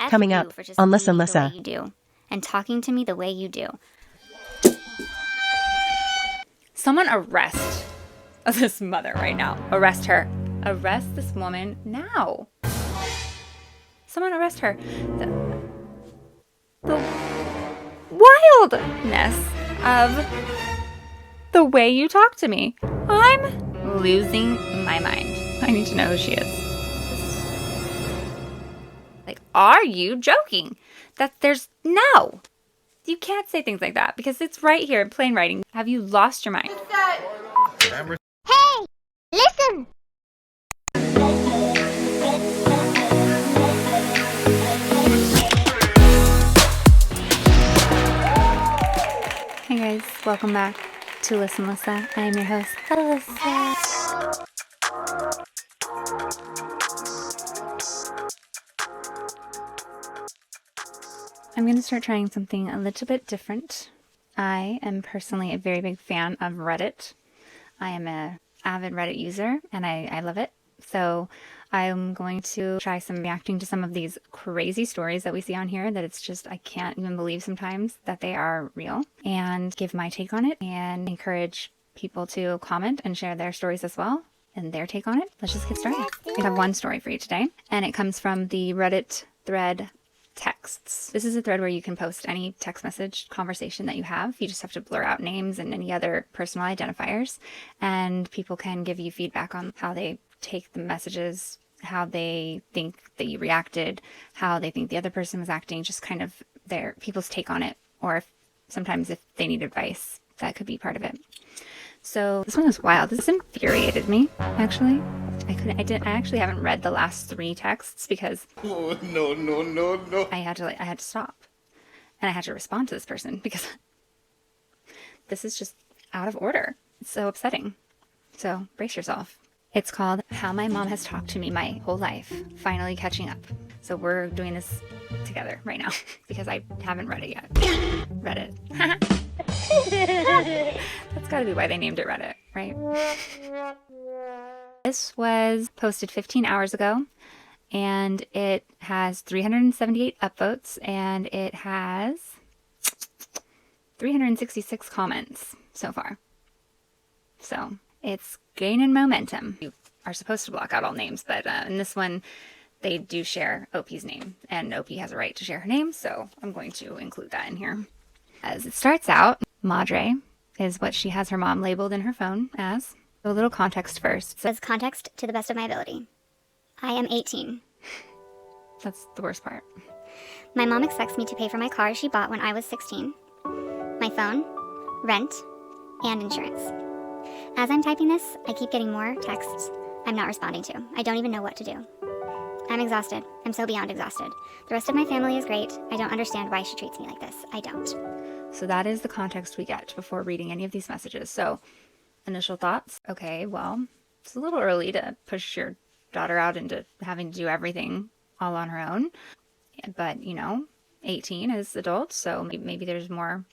Coming you up for just on being Lyssa the way Lyssa. you do and talking to me the way you do. Someone arrest this mother right now. Arrest her. Arrest this woman now. Someone arrest her. The wildness of the way you talk to me. I'm losing my mind. I need to know who she is. Like, are you joking? No. You can't say things like that because it's right here in plain writing. Have you lost your mind? Hey, listen! Hey guys, welcome back to Listen Lyssa. I am your host, Lyssa. I'm going to start trying something a little bit different. I am personally a very big fan of Reddit. I am an avid Reddit user and I love it. So I'm going to try some reacting to some of these crazy stories that we see on here that it's just, I can't even believe sometimes that they are real, and give my take on it and encourage people to comment and share their stories as well and their take on it. Let's just get started. I have one story for you today and it comes from the Reddit thread texts. This is a thread where you can post any text message conversation that you have. You just have to blur out names and any other personal identifiers, and people can give you feedback on how they take the messages, how they think that you reacted, how they think the other person was acting, just kind of their people's take on it, or sometimes if they need advice, that could be part of it. So this one was wild. This infuriated me, actually. I actually haven't read the last 3 texts because no. I had to stop. And I had to respond to this person because this is just out of order. It's so upsetting. So brace yourself. It's called How My Mom Has Talked to Me My Whole Life, Finally Catching Up. So we're doing this together right now because I haven't read it yet. Read it. That's gotta be why they named it Reddit, right? This was posted 15 hours ago, and it has 378 upvotes, and it has 366 comments so far. So it's gaining momentum. You are supposed to block out all names, but in this one, they do share OP's name, and OP has a right to share her name, so I'm going to include that in here. As it starts out, Madre is what she has her mom labeled in her phone as. A little context first. As context to the best of my ability. I am 18. That's the worst part. My mom expects me to pay for my car she bought when I was 16, my phone, rent, and insurance. As I'm typing this, I keep getting more texts I'm not responding to. I don't even know what to do. I'm exhausted. I'm so beyond exhausted. The rest of my family is great. I don't understand why she treats me like this. I don't. So that is the context we get before reading any of these messages. So initial thoughts. Okay, well, it's a little early to push your daughter out into having to do everything all on her own. But, 18 is adults, so maybe there's more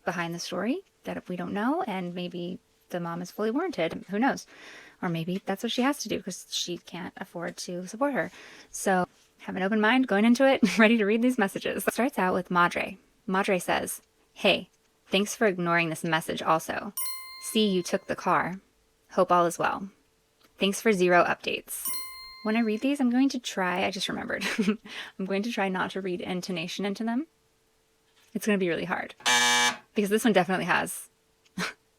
behind the story that we don't know, and maybe the mom is fully warranted. Who knows? Or maybe that's what she has to do because she can't afford to support her. So have an open mind going into it, ready to read these messages. It starts out with Madre. Madre says, "Hey, thanks for ignoring this message also. See, you took the car. Hope all is well. Thanks for 0 updates." When I read these, I'm going to try, I just remembered, I'm going to try not to read intonation into them. It's going to be really hard because this one definitely has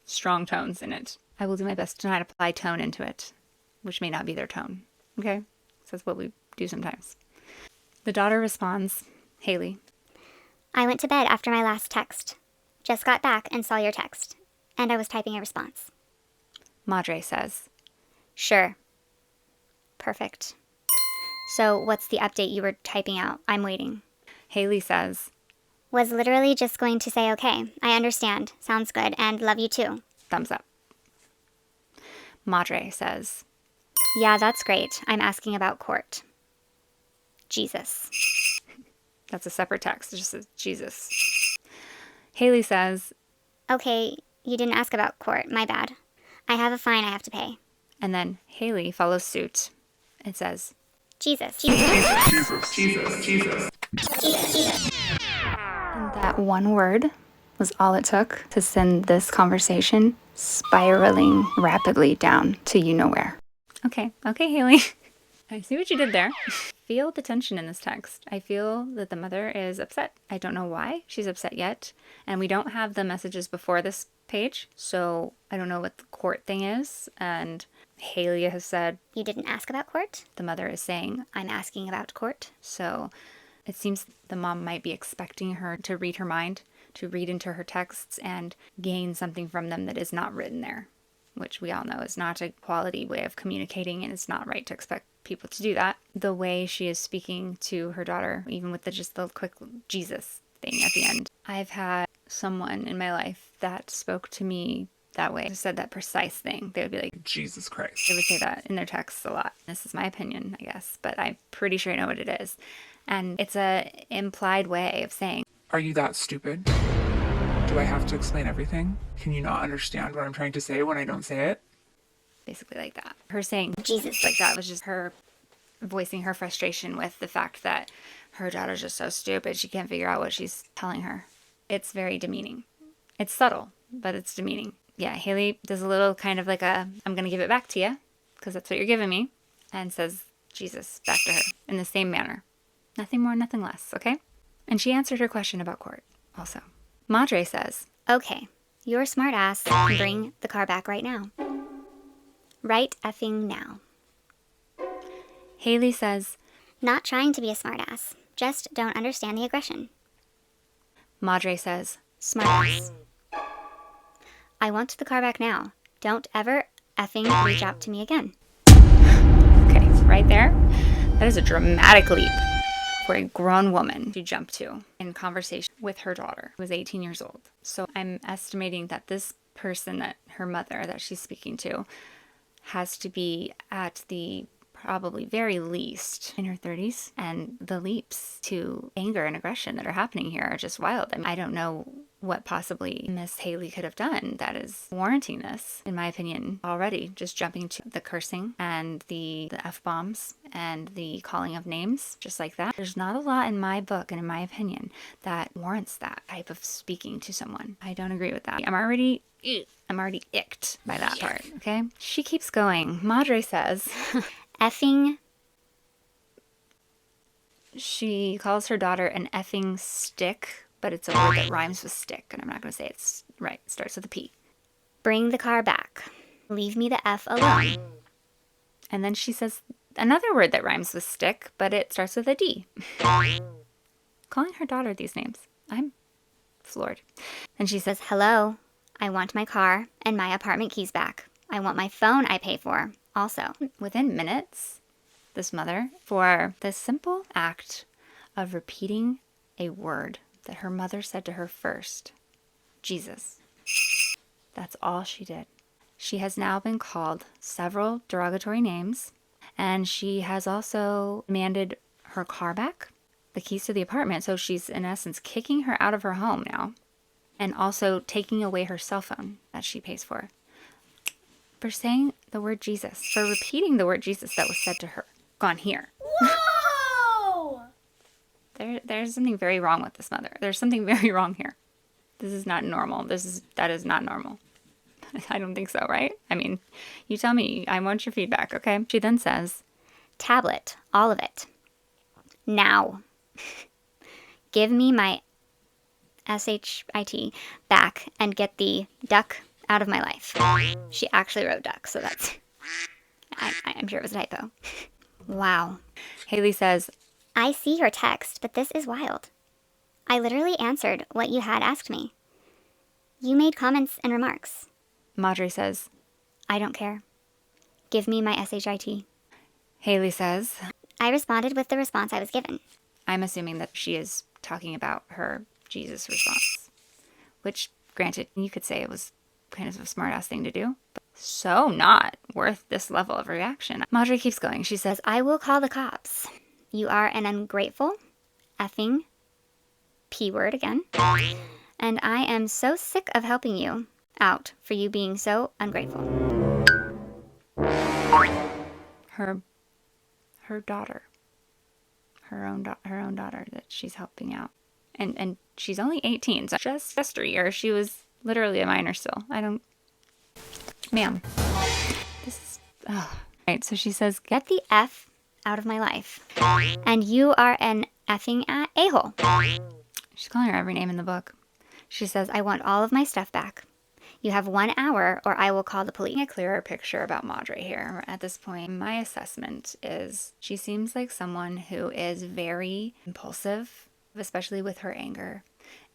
strong tones in it. I will do my best to not apply tone into it, which may not be their tone. Okay? So that's what we do sometimes. The daughter responds, "Hailey, I went to bed after my last text. Just got back and saw your text. And I was typing a response." Madre says, Sure. Perfect. So what's the update you were typing out? I'm waiting. Hailey says, Was literally just going to say, okay, I understand. Sounds good. And love you too. thumbs up. Madre says, Yeah, that's great. I'm asking about court. Jesus. That's a separate text. It just says Jesus. Hailey says, Okay, you didn't ask about court. My bad. I have a fine I have to pay. and then Hailey follows suit. It says, Jesus. And that one word was all it took to send this conversation spiraling rapidly down to you know where. Okay, Hailey. I see what you did there. Feel the tension in this text. I feel that the mother is upset. I don't know why she's upset yet. And we don't have the messages before this page, so I don't know what the court thing is. And Hailey has said, You didn't ask about court? the mother is saying, I'm asking about court. So it seems the mom might be expecting her to read her mind, to read into her texts and gain something from them that is not written there, which we all know is not a quality way of communicating, and it's not right to expect people to do that. The way she is speaking to her daughter, even with just the quick Jesus thing at the end. I've had someone in my life that spoke to me that way, said that precise thing. They would be like, Jesus Christ. they would say that in their texts a lot. This is my opinion, I guess, but I'm pretty sure I know what it is. And it's a implied way of saying, Are you that stupid? Do I have to explain everything? Can you not understand what I'm trying to say when I don't say it? basically like that. Her saying Jesus. like that was just her voicing her frustration with the fact that her daughter's just so stupid. She can't figure out what she's telling her. It's very demeaning. It's subtle, but it's demeaning. Yeah, Hailey does a little kind of like a, I'm going to give it back to you because that's what you're giving me, and says Jesus back to her in the same manner. Nothing more, nothing less, okay? And she answered her question about court also. Madre says, Okay, your smart ass can bring the car back right now. Right effing now. Hailey says, Not trying to be a smart ass. Just don't understand the aggression. Madre says, Smart ass. I want the car back now. Don't ever effing reach out to me again. okay, right there. That is a dramatic leap for a grown woman to jump to in conversation with her daughter, who is 18 years old. So I'm estimating that this person, that her mother that she's speaking to, has to be at the probably very least in her 30s. And the leaps to anger and aggression that are happening here are just wild. I mean, I don't know what possibly Miss Hailey could have done that is warranting this, in my opinion, already. Just jumping to the cursing and the F-bombs and the calling of names, just like that. There's not a lot in my book and in my opinion that warrants that type of speaking to someone. I don't agree with that. I'm already icked by that part, okay? She keeps going. Madre says, Effing. she calls her daughter an effing stick, but it's a word that rhymes with stick, and I'm not going to say it's right. It starts with a P. Bring the car back. Leave me the F alone. And then she says another word that rhymes with stick, but it starts with a D. Calling her daughter these names. I'm floored. And she says, Hello. I want my car and my apartment keys back. I want my phone I pay for also. within minutes, this mother, for the simple act of repeating a word that her mother said to her first, Jesus. That's all she did. She has now been called several derogatory names, and she has also demanded her car back, the keys to the apartment. So she's in essence kicking her out of her home now, and also taking away her cell phone that she pays for saying the word Jesus, for repeating the word Jesus that was said to her. Gone here. Whoa! There's something very wrong with this mother. There's something very wrong here. This is not normal. That is not normal. I don't think so, right? I mean, you tell me. I want your feedback, okay? She then says, Tablet, all of it. Now. Give me my SHIT back and get the duck out of my life. She actually wrote duck, so that's... I'm sure it was a typo. Wow. Hailey says, I see your text, but this is wild. I literally answered what you had asked me. You made comments and remarks. Madre says, I don't care. Give me my SHIT. Hailey says, I responded with the response I was given. I'm assuming that she is talking about her Jesus response, which, granted, you could say it was kind of a smart-ass thing to do, but so not worth this level of reaction. Madre keeps going. She says, I will call the cops. You are an ungrateful, effing, P word again, and I am so sick of helping you out for you being so ungrateful. her daughter her own daughter that she's helping out. And she's only 18, so just a year. She was literally a minor still. Ma'am. This is, Right, so she says, Get the F out of my life. And you are an effing a-hole. she's calling her every name in the book. She says, I want all of my stuff back. You have 1 hour or I will call the police. A clearer picture about Madre here. At this point, my assessment is she seems like someone who is very impulsive, especially with her anger.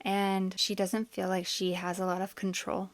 And she doesn't feel like she has a lot of control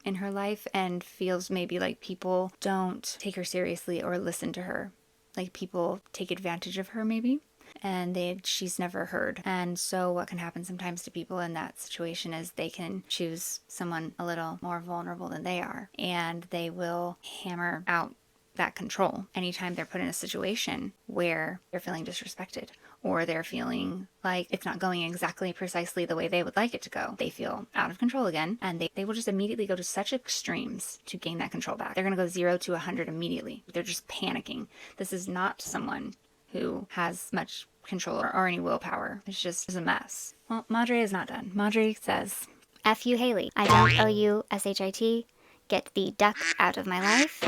in her life and feels maybe like people don't take her seriously or listen to her. Like people take advantage of her maybe. And she's never heard. And so what can happen sometimes to people in that situation is they can choose someone a little more vulnerable than they are, and they will hammer out that control anytime they're put in a situation where they're feeling disrespected or they're feeling like it's not going exactly precisely the way they would like it to go. They feel out of control again, and they will just immediately go to such extremes to gain that control back. They're going to go 0 to 100 immediately. They're just panicking. This is not someone who has much control or any willpower. It's just a mess. Well, Madre is not done. Madre says, F you, Hailey. I don't owe you SHIT. Get the duck out of my life.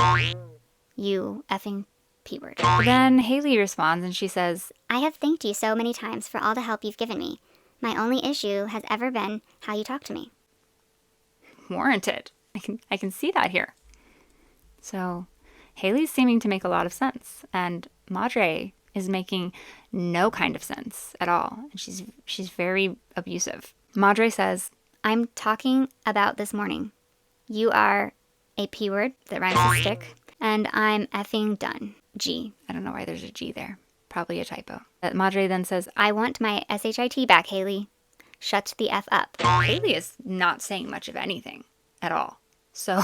You effing P-word. Then Hailey responds and she says, I have thanked you so many times for all the help you've given me. My only issue has ever been how you talk to me. warranted. I can see that here. So Hailey's seeming to make a lot of sense, and Madre is making no kind of sense at all. And she's very abusive. Madre says, I'm talking about this morning. You are a P word that rhymes with stick, and I'm effing done. G. I don't know why there's a G there. Probably a typo. Madre then says, I want my SHIT back, Hailey. Shut the F up. Hailey is not saying much of anything at all. So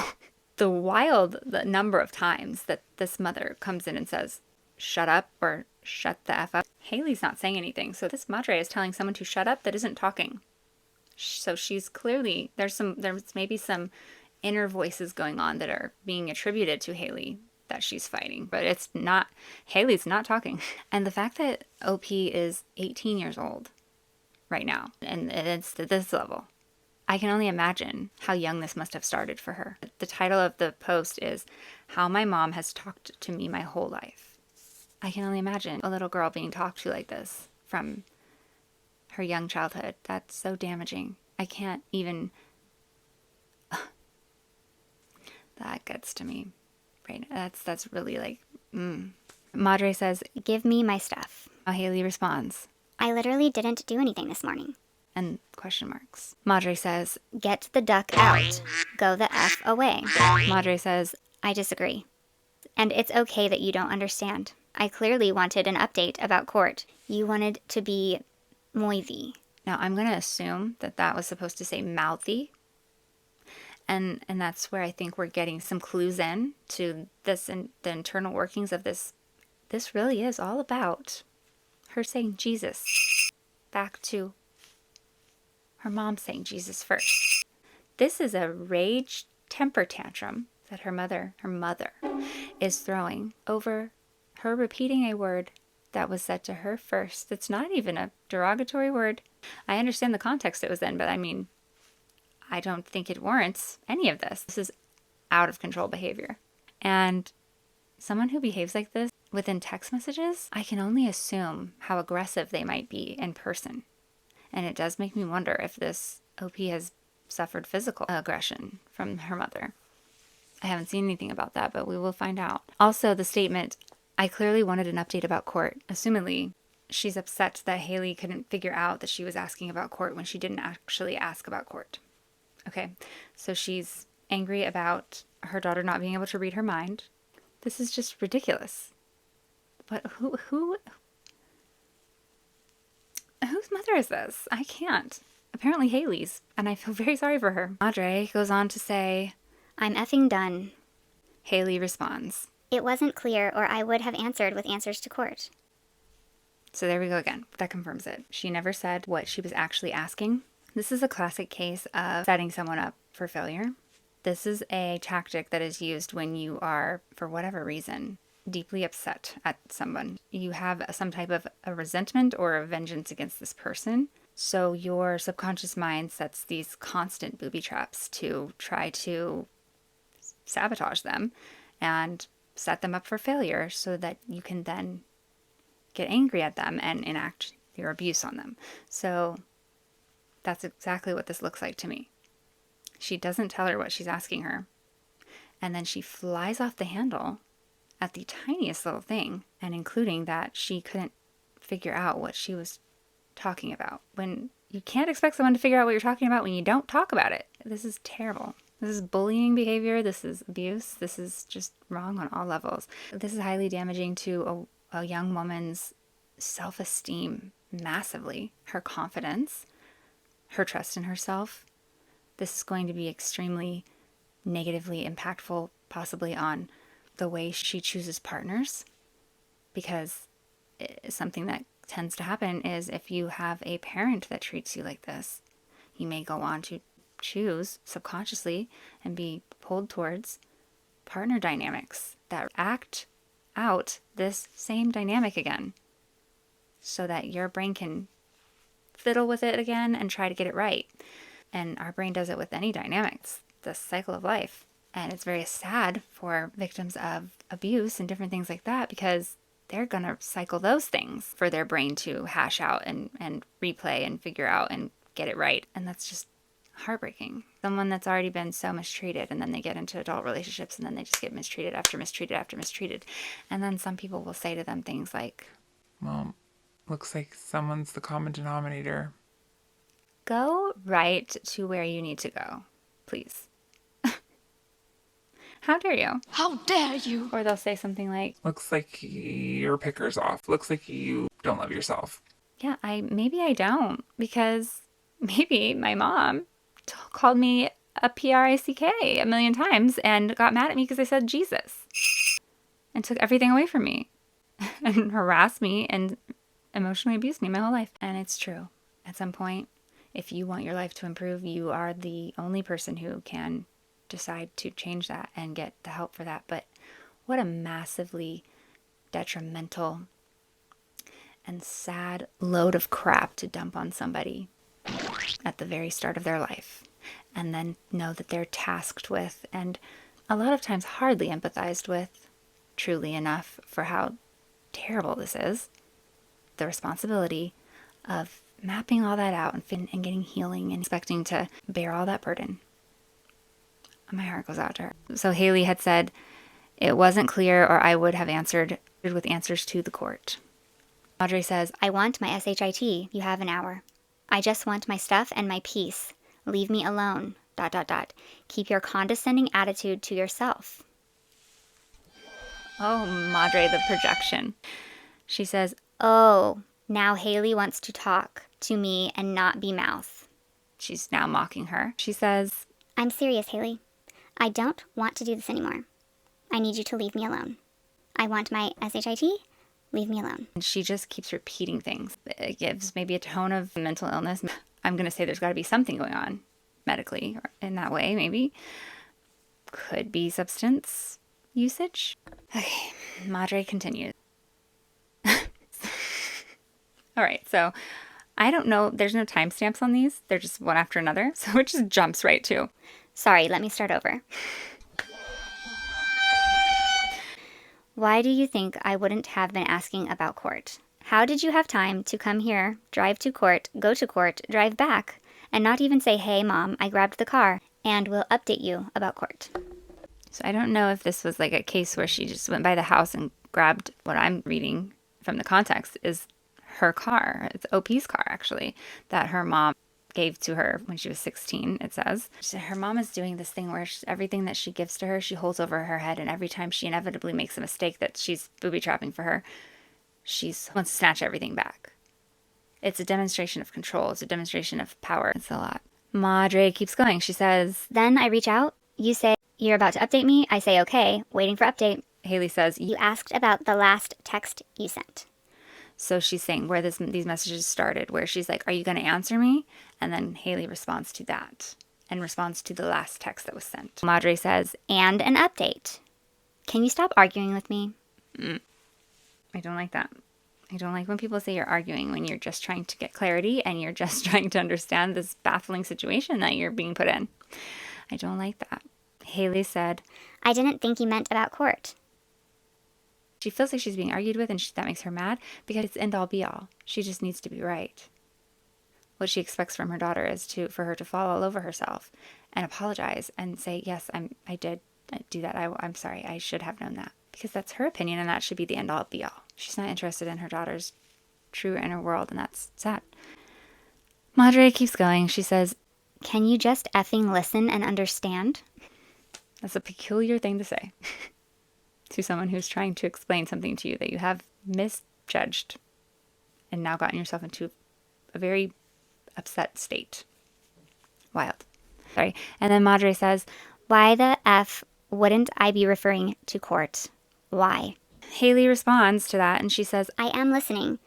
the number of times that this mother comes in and says, shut up or shut the F up, Hailey's not saying anything. So this Madre is telling someone to shut up that isn't talking. So she's clearly, there's maybe some inner voices going on that are being attributed to Hailey that she's fighting, but it's not, Hailey's not talking. And the fact that OP is 18 years old right now, and it's to this level, I can only imagine how young this must have started for her. The title of the post is How My Mom Has Talked to Me My Whole Life. I can only imagine a little girl being talked to like this from her young childhood. That's so damaging. I can't even, that gets to me. Right. That's really like, Madre says, Give me my stuff. Hailey responds, I literally didn't do anything this morning. and question marks. Madre says, Get the duck out. Go the F away. Madre says, I disagree. And it's okay that you don't understand. I clearly wanted an update about court. You wanted to be Moithy. now I'm going to assume that was supposed to say Mouthy. And that's where I think we're getting some clues in to this and the internal workings of this. This really is all about her saying Jesus back to her mom saying Jesus first. This is a rage temper tantrum that her mother is throwing over her repeating a word that was said to her first. It's not even a derogatory word. I understand the context it was in, but I mean, I don't think it warrants any of this. This is out of control behavior. And someone who behaves like this within text messages, I can only assume how aggressive they might be in person. And it does make me wonder if this OP has suffered physical aggression from her mother. I haven't seen anything about that, but we will find out. Also, the statement, I clearly wanted an update about court. Assumedly, she's upset that Hailey couldn't figure out that she was asking about court when she didn't actually ask about court. Okay, so she's angry about her daughter not being able to read her mind. This is just ridiculous. But whose mother is this? I can't. Apparently Hailey's, and I feel very sorry for her. Madre goes on to say, I'm effing done. Hailey responds. It wasn't clear, or I would have answered with answers to court. So there we go again. That confirms it. She never said what she was actually asking. This is a classic case of setting someone up for failure. This is a tactic that is used when you are, for whatever reason, deeply upset at someone. You have some type of a resentment or a vengeance against this person. So your subconscious mind sets these constant booby traps to try to sabotage them and set them up for failure so that you can then get angry at them and enact your abuse on them. So that's exactly what this looks like to me. She doesn't tell her what she's asking her. And then she flies off the handle at the tiniest little thing, and including that she couldn't figure out what she was talking about. When you can't expect someone to figure out what you're talking about when you don't talk about it. This is terrible. This is bullying behavior. This is abuse. This is just wrong on all levels. This is highly damaging to a young woman's self-esteem massively, her confidence, her trust in herself. This is going to be extremely negatively impactful, possibly on the way she chooses partners, because something that tends to happen is if you have a parent that treats you like this, you may go on to choose subconsciously and be pulled towards partner dynamics that act out this same dynamic again, so that your brain can fiddle with it again and try to get it right. And our brain does it with any dynamics, the cycle of life. And it's very sad for victims of abuse and different things like that, because they're going to cycle those things for their brain to hash out and replay and figure out and get it right. And that's just heartbreaking. Someone that's already been so mistreated, and then they get into adult relationships, and then they just get mistreated after mistreated after mistreated. And then some people will say to them things like, Well, looks like someone's the common denominator. go right to where you need to go, please. How dare you? How dare you? Or they'll say something like, Looks like your picker's off. Looks like you don't love yourself. yeah, maybe I don't, because maybe my mom called me a prick a million times and got mad at me because I said Jesus and took everything away from me and harassed me and emotionally abused me my whole life. And it's true. At some point, if you want your life to improve, you are the only person who can decide to change that and get the help for that. But what a massively detrimental and sad load of crap to dump on somebody at the very start of their life, and then know that they're tasked with, and a lot of times hardly empathized with, truly enough for how terrible this is, the responsibility of mapping all that out and getting healing and expecting to bear all that burden. My heart goes out to her. So Hailey had said, it wasn't clear, or I would have answered with answers to the court. Madre says, I want my SHIT. You have an hour. I just want my stuff and my peace. Leave me alone. ... Keep your condescending attitude to yourself. oh, Madre, the projection. She says, Oh, now Hailey wants to talk to me and not be mouth. she's now mocking her. She says, I'm serious, Hailey. I don't want to do this anymore. I need you to leave me alone. I want my SHIT. Leave me alone. and she just keeps repeating things. It gives maybe a tone of mental illness. I'm going to say there's got to be something going on medically or in that way, maybe. Could be substance usage. Okay, Madre continues. All right, so I don't know. There's no timestamps on these. They're just one after another. So it just jumps right to. Sorry, let me start over. Why do you think I wouldn't have been asking about court? How did you have time to come here, drive to court, go to court, drive back, and not even say, hey, Mom, I grabbed the car, and we'll update you about court? So I don't know if this was like a case where she just went by the house and grabbed what I'm reading from the context is her car. It's OP's car, actually, that her mom gave to her when she was 16, it says. So her mom is doing this thing where everything that she gives to her, she holds over her head, and every time she inevitably makes a mistake that she's booby-trapping for her, she wants to snatch everything back. It's a demonstration of control. It's a demonstration of power. It's a lot. Madre keeps going. She says, Then I reach out. You say, you're about to update me. I say, okay, waiting for update. Hailey says, You asked about the last text you sent. so she's saying where these messages started, where she's like, are you going to answer me? And then Hailey responds to that and responds to the last text that was sent. Madre says, And an update. Can you stop arguing with me? I don't like that. I don't like when people say you're arguing when you're just trying to get clarity and you're just trying to understand this baffling situation that you're being put in. I don't like that. Hailey said, I didn't think you meant about court. she feels like she's being argued with and that makes her mad because it's end all be all. She just needs to be right. What she expects from her daughter is for her to fall all over herself and apologize and say, yes, I did do that. I'm sorry. I should have known that. Because that's her opinion and that should be the end all be all. She's not interested in her daughter's true inner world and that's sad. Madre keeps going. She says, Can you just effing listen and understand? that's a peculiar thing to say to someone who's trying to explain something to you that you have misjudged and now gotten yourself into a very upset state. Wild. Sorry. And then Madre says, Why the F wouldn't I be referring to court? Why? Hailey responds to that and she says, I am listening,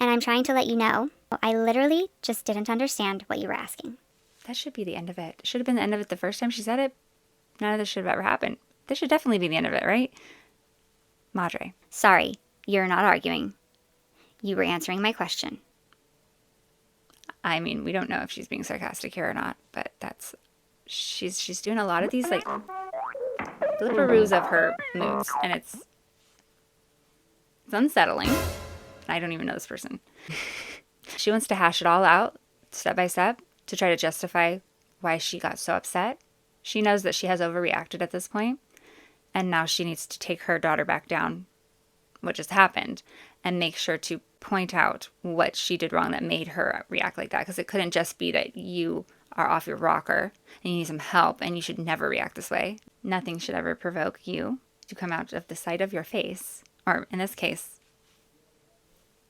and I'm trying to let you know. I literally just didn't understand what you were asking. that should be the end of it. It should have been the end of it the first time she said it. None of this should have ever happened. This should definitely be the end of it, right? Madre. Sorry, you're not arguing. You were answering my question. I mean, we don't know if she's being sarcastic here or not, but she's doing a lot of these like flipperoos of her moods, and it's unsettling. I don't even know this person. She wants to hash it all out step by step to try to justify why she got so upset. She knows that she has overreacted at this point, and now she needs to take her daughter back down, what just happened, and make sure to point out what she did wrong that made her react like that. Because it couldn't just be that you are off your rocker and you need some help and you should never react this way. Nothing should ever provoke you to come out of the side of your face, or in this case,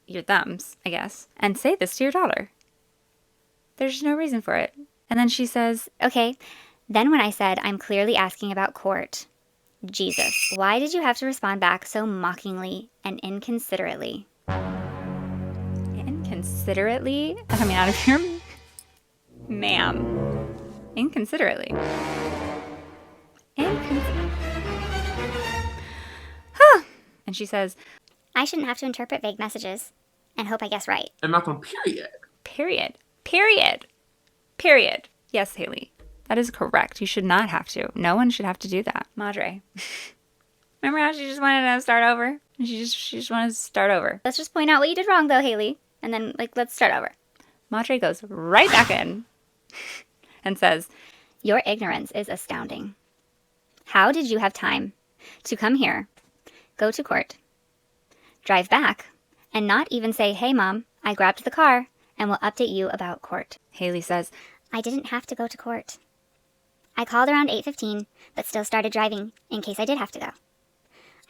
your thumbs, I guess, and say this to your daughter. There's no reason for it. And then she says, Okay, then when I said I'm clearly asking about court, Jesus, why did you have to respond back so mockingly and inconsiderately? inconsiderately? Coming out of your... Ma'am. Inconsiderately. Huh. And she says, I shouldn't have to interpret vague messages and hope I guess right. I'm not going to period. Period. Period. Period. Yes, Hailey. That is correct. You should not have to. No one should have to do that. Madre. Remember how she just wanted to start over? She just wanted to start over. Let's just point out what you did wrong, though, Hailey. And then, let's start over. Madre goes right back in and says, Your ignorance is astounding. How did you have time to come here, go to court, drive back, and not even say, hey, Mom, I grabbed the car and will update you about court? Hailey says, I didn't have to go to court. I called around 8:15, but still started driving in case I did have to go.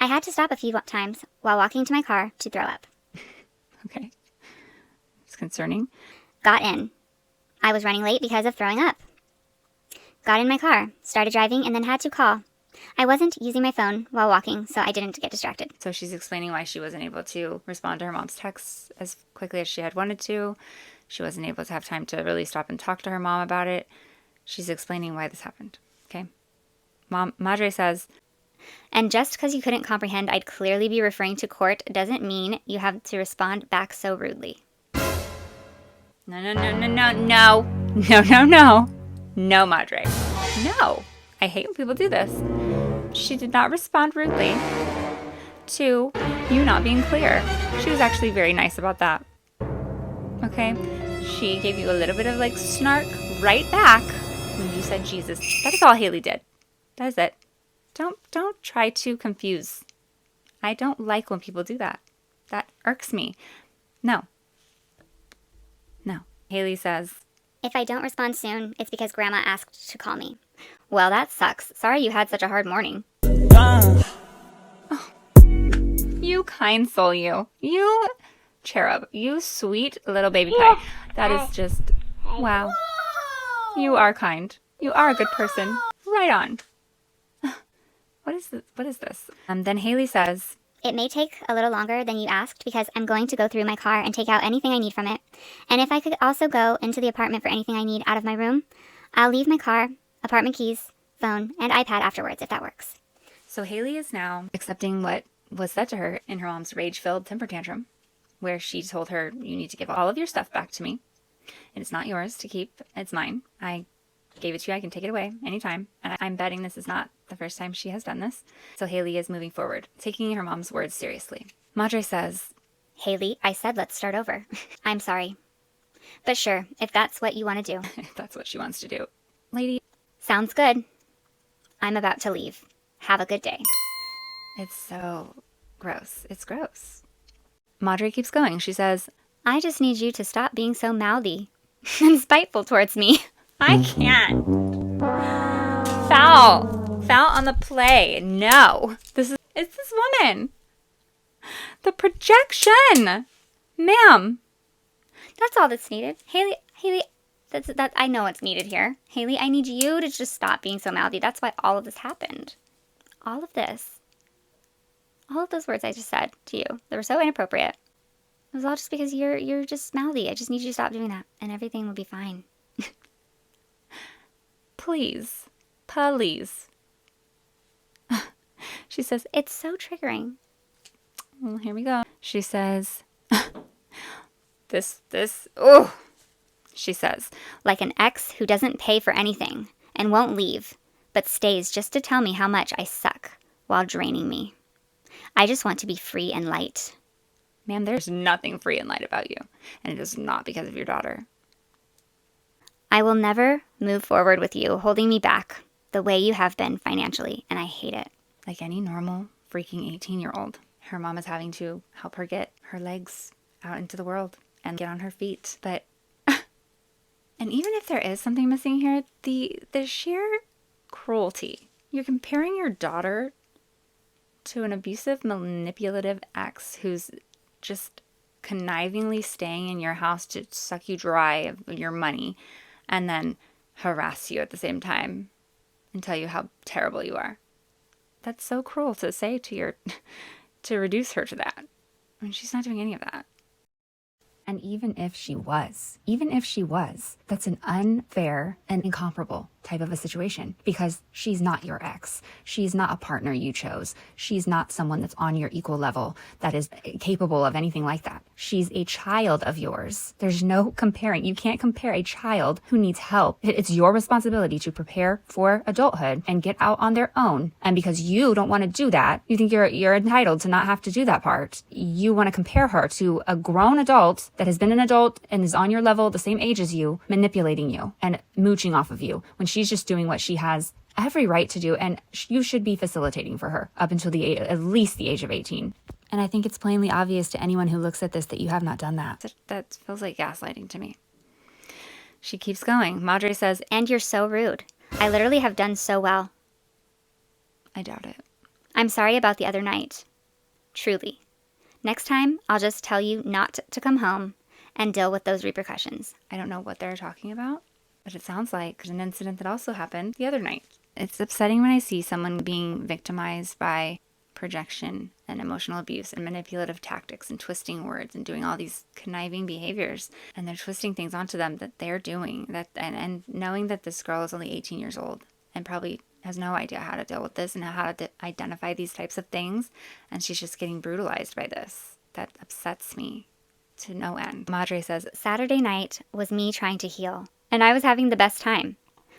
I had to stop a few times while walking to my car to throw up. okay. It's concerning. Got in. I was running late because of throwing up. Got in my car, started driving, and then had to call. I wasn't using my phone while walking, so I didn't get distracted. So she's explaining why she wasn't able to respond to her mom's texts as quickly as she had wanted to. She wasn't able to have time to really stop and talk to her mom about it. She's explaining why this happened. Okay. Madre says, and just because you couldn't comprehend I'd clearly be referring to court doesn't mean you have to respond back so rudely. No. No, Madre. No. I hate when people do this. She did not respond rudely to you not being clear. She was actually very nice about that. Okay? She gave you a little bit of snark right back when you said Jesus. That is all Hailey did. That is it. Don't try to confuse. I don't like when people do that. That irks me. No. Hailey says, if I don't respond soon, it's because Grandma asked to call me. Well, that sucks. Sorry you had such a hard morning. Oh, you kind soul, you. You cherub. You sweet little baby pie. That is just, wow. You are kind. You are a good person. Right on. What is this? Then Hailey says, it may take a little longer than you asked because I'm going to go through my car and take out anything I need from it. And if I could also go into the apartment for anything I need out of my room, I'll leave my car, apartment keys, phone, and iPad afterwards if that works. So Hailey is now accepting what was said to her in her mom's rage-filled temper tantrum, where she told her, you need to give all of your stuff back to me. It's not yours to keep. It's mine. I gave it to you. I can take it away anytime. And I'm betting this is not the first time she has done this. So Hailey is moving forward, taking her mom's words seriously. Madre says, Hailey, I said let's start over. I'm sorry. But sure, if that's what you want to do. if that's what she wants to do. Lady, Sounds good. I'm about to leave. Have a good day. it's so gross. It's gross. Madre keeps going. She says, I just need you to stop being so mouthy and spiteful towards me. I can't. Foul. Foul on the play. No. It's this woman. The projection. Ma'am. That's all that's needed. Hailey, that I know what's needed here. Hailey, I need you to just stop being so mouthy. That's why all of this happened. All of this. All of those words I just said to you, they were so inappropriate. It was all just because you're just mouthy. I just need you to stop doing that, and everything will be fine. Please. Please. She says, It's so triggering. well, here we go. She says, oh. She says, Like an ex who doesn't pay for anything and won't leave, but stays just to tell me how much I suck while draining me. I just want to be free and light. ma'am, there's nothing free and light about you. And it is not because of your daughter. I will never move forward with you holding me back the way you have been financially, and I hate it. Like any normal freaking 18-year-old, her mom is having to help her get her legs out into the world and get on her feet. But, and even if there is something missing here, the sheer cruelty. You're comparing your daughter to an abusive, manipulative ex who's just connivingly staying in your house to suck you dry of your money and then harass you at the same time and tell you how terrible you are. That's so cruel to say to to reduce her to that. I mean, she's not doing any of that. And even if she was, that's an unfair and incomparable type of a situation because she's not your ex. She's not a partner you chose. She's not someone that's on your equal level that is capable of anything like that. She's a child of yours. There's no comparing. You can't compare a child who needs help. It's your responsibility to prepare for adulthood and get out on their own. And because you don't want to do that, you think you're entitled to not have to do that part. You want to compare her to a grown adult that has been an adult and is on your level, the same age as you, manipulating you and mooching off of you when she's just doing what she has every right to do. And you should be facilitating for her up until at least the age of 18. And I think it's plainly obvious to anyone who looks at this that you have not done that. That feels like gaslighting to me. She keeps going. Madre says, And you're so rude. I literally have done so well. I doubt it. I'm sorry about the other night. Truly. Next time, I'll just tell you not to come home and deal with those repercussions. I don't know what they're talking about, but it sounds like an incident that also happened the other night. It's upsetting when I see someone being victimized by projection and emotional abuse and manipulative tactics and twisting words and doing all these conniving behaviors, and they're twisting things onto them that they're doing that, and knowing that this girl is only 18 years old and probably has no idea how to deal with this and how to identify these types of things, and she's just getting brutalized by this. That upsets me to no end. Madre says, Saturday night was me trying to heal, and I was having the best time.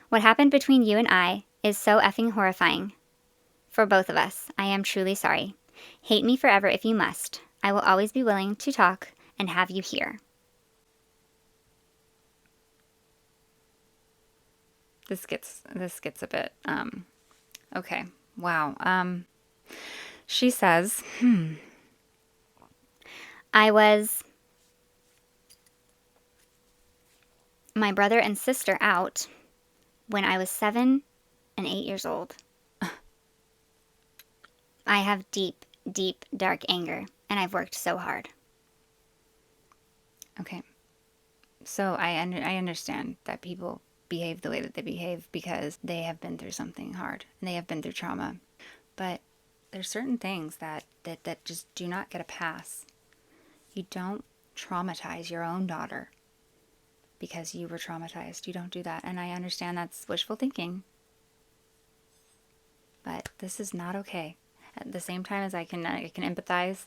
What happened between you and I is so effing horrifying. For both of us, I am truly sorry. Hate me forever if you must. I will always be willing to talk and have you here. This gets a bit, okay. Wow. She says, I was my brother and sister out when I was 7 and 8 years old. I have deep, deep, dark anger, and I've worked so hard. okay. So I understand that people behave the way that they behave because they have been through something hard and they have been through trauma. But there's certain things that just do not get a pass. You don't traumatize your own daughter because you were traumatized. You don't do that. And I understand that's wishful thinking. But this is not okay. At the same time as I can empathize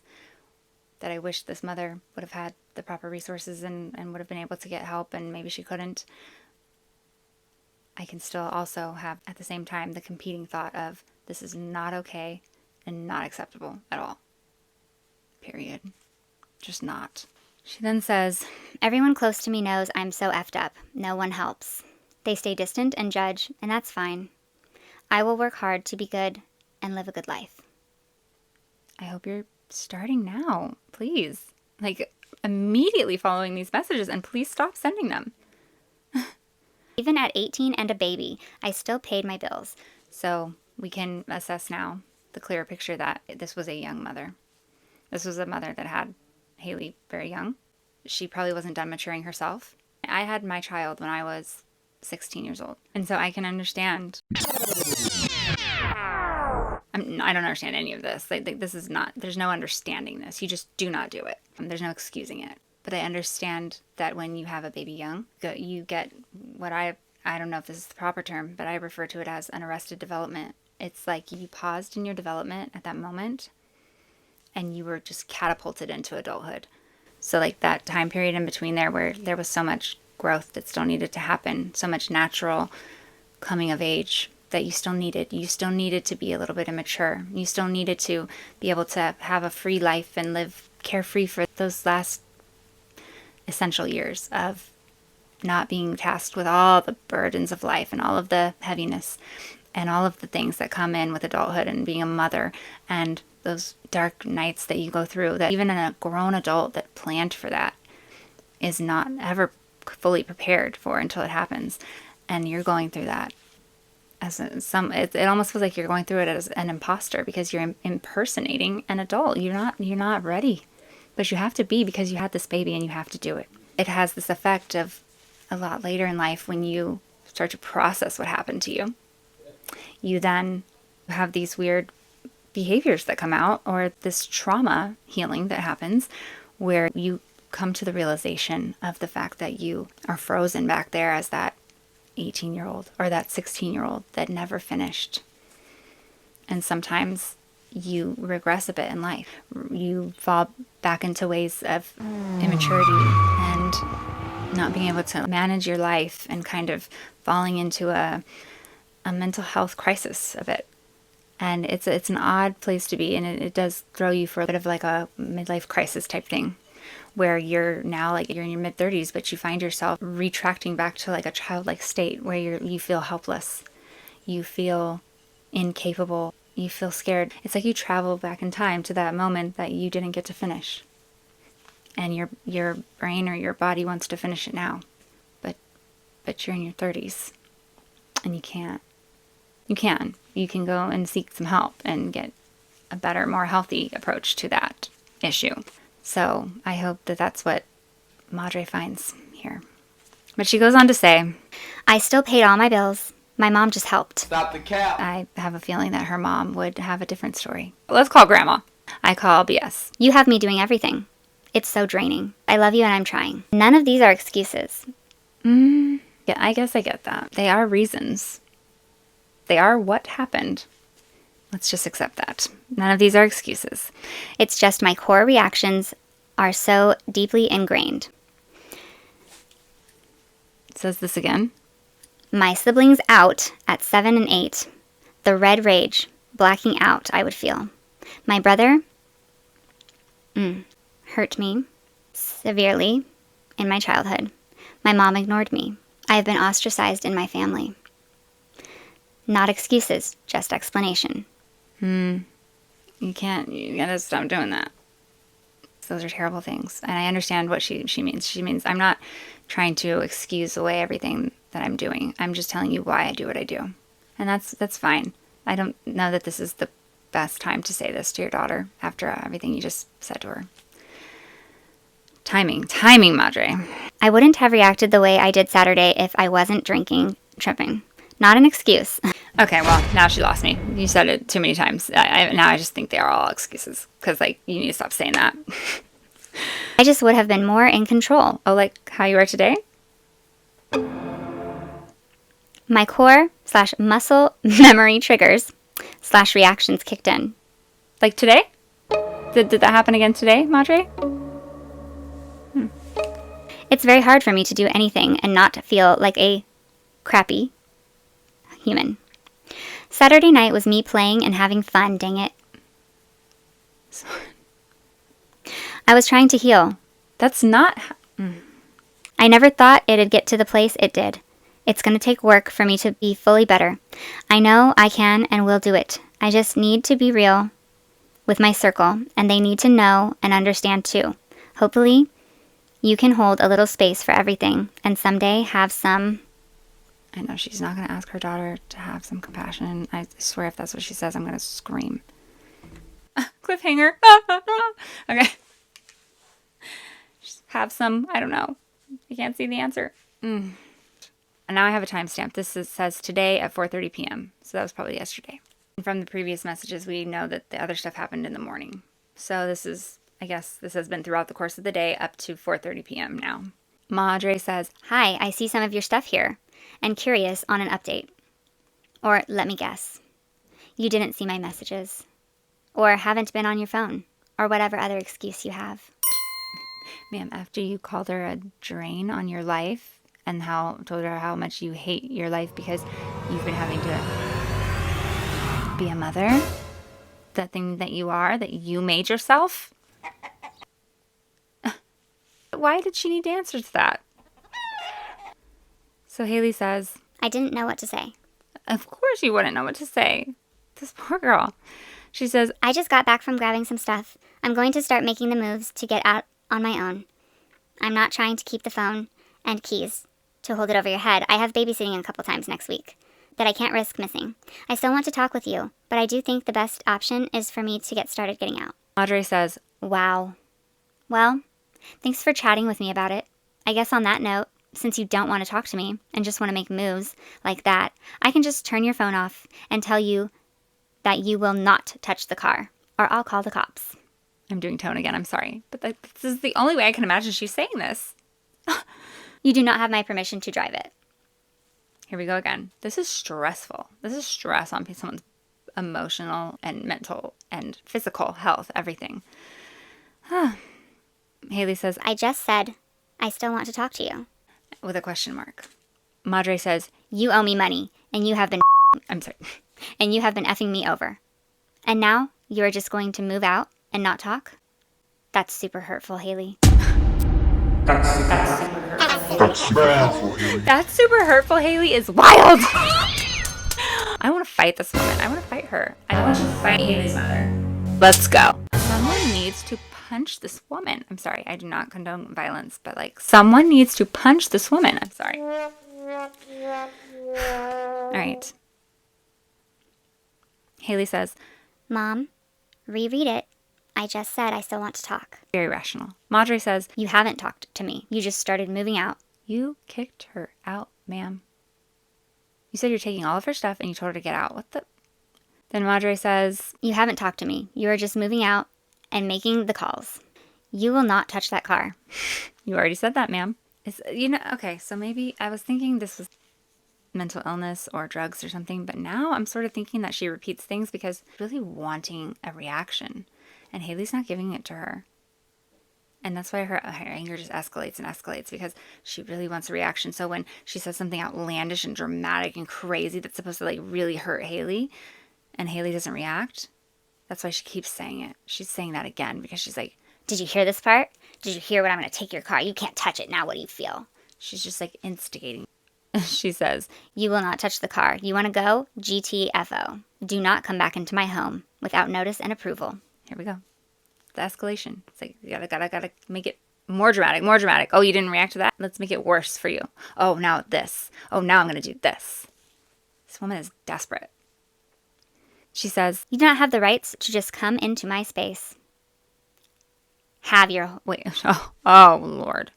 that I wish this mother would have had the proper resources and would have been able to get help, and maybe she couldn't. I can still also have, at the same time, the competing thought of this is not okay and not acceptable at all. Period. Just not. She then says, Everyone close to me knows I'm so effed up. No one helps. They stay distant and judge, and that's fine. I will work hard to be good and live a good life. I hope you're starting now, please. Like, immediately following these messages, and please stop sending them. Even at 18 and a baby, I still paid my bills. So we can assess now the clearer picture that this was a young mother. This was a mother that had Hailey very young. She probably wasn't done maturing herself. I had my child when I was 16 years old. And so I can understand. I don't understand any of this. Like, this is not, there's no understanding this. You just do not do it. There's no excusing it. But I understand that when you have a baby young, you get what I don't know if this is the proper term, but I refer to it as an arrested development. It's like you paused in your development at that moment and you were just catapulted into adulthood. So like that time period in between there where there was so much growth that still needed to happen, so much natural coming of age that you still needed. You still needed to be a little bit immature. You still needed to be able to have a free life and live carefree for those last essential years of not being tasked with all the burdens of life and all of the heaviness and all of the things that come in with adulthood and being a mother and those dark nights that you go through that even a grown adult that planned for that is not ever fully prepared for until it happens. And you're going through that as it almost feels like you're going through it as an imposter because you're impersonating an adult. You're not ready. But you have to be because you had this baby and you have to do it. It has this effect of a lot later in life when you start to process what happened to you. You then have these weird behaviors that come out or this trauma healing that happens where you come to the realization of the fact that you are frozen back there as that 18-year-old or that 16-year-old that never finished. And sometimes you regress a bit in life. You fall back into ways of immaturity and not being able to manage your life and kind of falling into a mental health crisis a bit. And it's an odd place to be, and it does throw you for a bit of like a midlife crisis type thing where you're now like you're in your mid-30s, but you find yourself retracting back to like a childlike state where you feel helpless. You feel incapable. You feel scared. It's like you travel back in time to that moment that you didn't get to finish. And your brain or your body wants to finish it now. But you're in your 30s. And you can't. You can. You can go and seek some help and get a better, more healthy approach to that issue. So I hope that that's what Madre finds here. But she goes on to say, I still paid all my bills. My mom just helped. Stop the cap. I have a feeling that her mom would have a different story. Let's call Grandma. I call BS. You have me doing everything. It's so draining. I love you and I'm trying. None of these are excuses. Yeah, I guess I get that. They are reasons. They are what happened. Let's just accept that. None of these are excuses. It's just my core reactions are so deeply ingrained. It says this again. My siblings out at 7 and 8. The red rage, blacking out, I would feel. My brother hurt me severely in my childhood. My mom ignored me. I have been ostracized in my family. Not excuses, just explanation. You gotta stop doing that. Those are terrible things. And I understand what she means. She means I'm not trying to excuse away everything that I'm doing. I'm just telling you why I do what I do. And that's fine. I don't know that this is the best time to say this to your daughter after everything you just said to her. Timing, Madre. I wouldn't have reacted the way I did Saturday if I wasn't drinking, tripping. Not an excuse. Okay, well, now she lost me. You said it too many times. Now I just think they are all excuses. Because, like, you need to stop saying that. I just would have been more in control. Oh, like how you are today? My core /muscle memory triggers /reactions kicked in. Like today? Did that happen again today, Madre? It's very hard for me to do anything and not feel like a crappy human. Saturday night was me playing and having fun, dang it. I was trying to heal. That's not... I never thought it'd get to the place it did. It's going to take work for me to be fully better. I know I can and will do it. I just need to be real with my circle, and they need to know and understand too. Hopefully, you can hold a little space for everything and someday have some... I know she's not going to ask her daughter to have some compassion. I swear if that's what she says, I'm going to scream. Cliffhanger. Okay. Just have some, I don't know. I can't see the answer. And now I have a timestamp. Says today at 4:30 p.m. So that was probably yesterday. And from the previous messages, we know that the other stuff happened in the morning. So this is, I guess, this has been throughout the course of the day up to 4:30 p.m. now. Madre says, Hi, I see some of your stuff here and curious on an update. Or let me guess. You didn't see my messages. Or haven't been on your phone. Or whatever other excuse you have. ma'am, after you called her a drain on your life and told her how much you hate your life because you've been having to be a mother, that thing that you made yourself. Why did she need to answer to that? So Hailey says, I didn't know what to say. of course you wouldn't know what to say. This poor girl. She says, I just got back from grabbing some stuff. I'm going to start making the moves to get out on my own. I'm not trying to keep the phone and keys to hold it over your head. I have babysitting a couple times next week that I can't risk missing. I still want to talk with you, but I do think the best option is for me to get started getting out. Madre says, Wow. Well, thanks for chatting with me about it. I guess on that note, since you don't want to talk to me and just want to make moves like that, I can just turn your phone off and tell you that you will not touch the car, or I'll call the cops. I'm doing tone again, I'm sorry. But this is the only way I can imagine she's saying this. You do not have my permission to drive it. Here we go again. This is stressful. This is stress on someone's emotional and mental and physical health, everything. Hailey says, I just said, I still want to talk to you. with a question mark. Madre says, You owe me money, and you have been I'm sorry. and you have been effing me over. And now you are just going to move out and not talk? That's super hurtful, Hailey. That's That's super hurtful, Hailey is wild. I want to fight this woman. I want to fight her. I want to fight Hailey's mother. Let's go. Someone needs to punch this woman. I'm sorry. I do not condone violence, but someone needs to punch this woman. I'm sorry. All right. Hailey says, Mom, reread it. I just said I still want to talk. very rational. Madre says, You haven't talked to me. You just started moving out. you kicked her out, ma'am. You said you're taking all of her stuff and you told her to get out. What the? Then Madre says, You haven't talked to me. You are just moving out and making the calls. You will not touch that car. you already said that, ma'am. Okay, so maybe I was thinking this was mental illness or drugs or something, but now I'm sort of thinking that she repeats things because really wanting a reaction, and Hailey's not giving it to her. And that's why her anger just escalates and escalates, because she really wants a reaction. So when she says something outlandish and dramatic and crazy that's supposed to really hurt Hailey, and Hailey doesn't react, that's why she keeps saying it. She's saying that again because she's like, Did you hear this part? Did you hear what I'm going to take your car? You can't touch it. Now what do you feel? she's just instigating. She says, You will not touch the car. You want to go? GTFO. Do not come back into my home without notice and approval. here we go. The escalation. It's you gotta make it more dramatic, more dramatic. Oh, you didn't react to that? Let's make it worse for you. Oh, now this. Oh, now I'm gonna do this. This woman is desperate. She says, You do not have the rights to just come into my space. wait, oh Lord.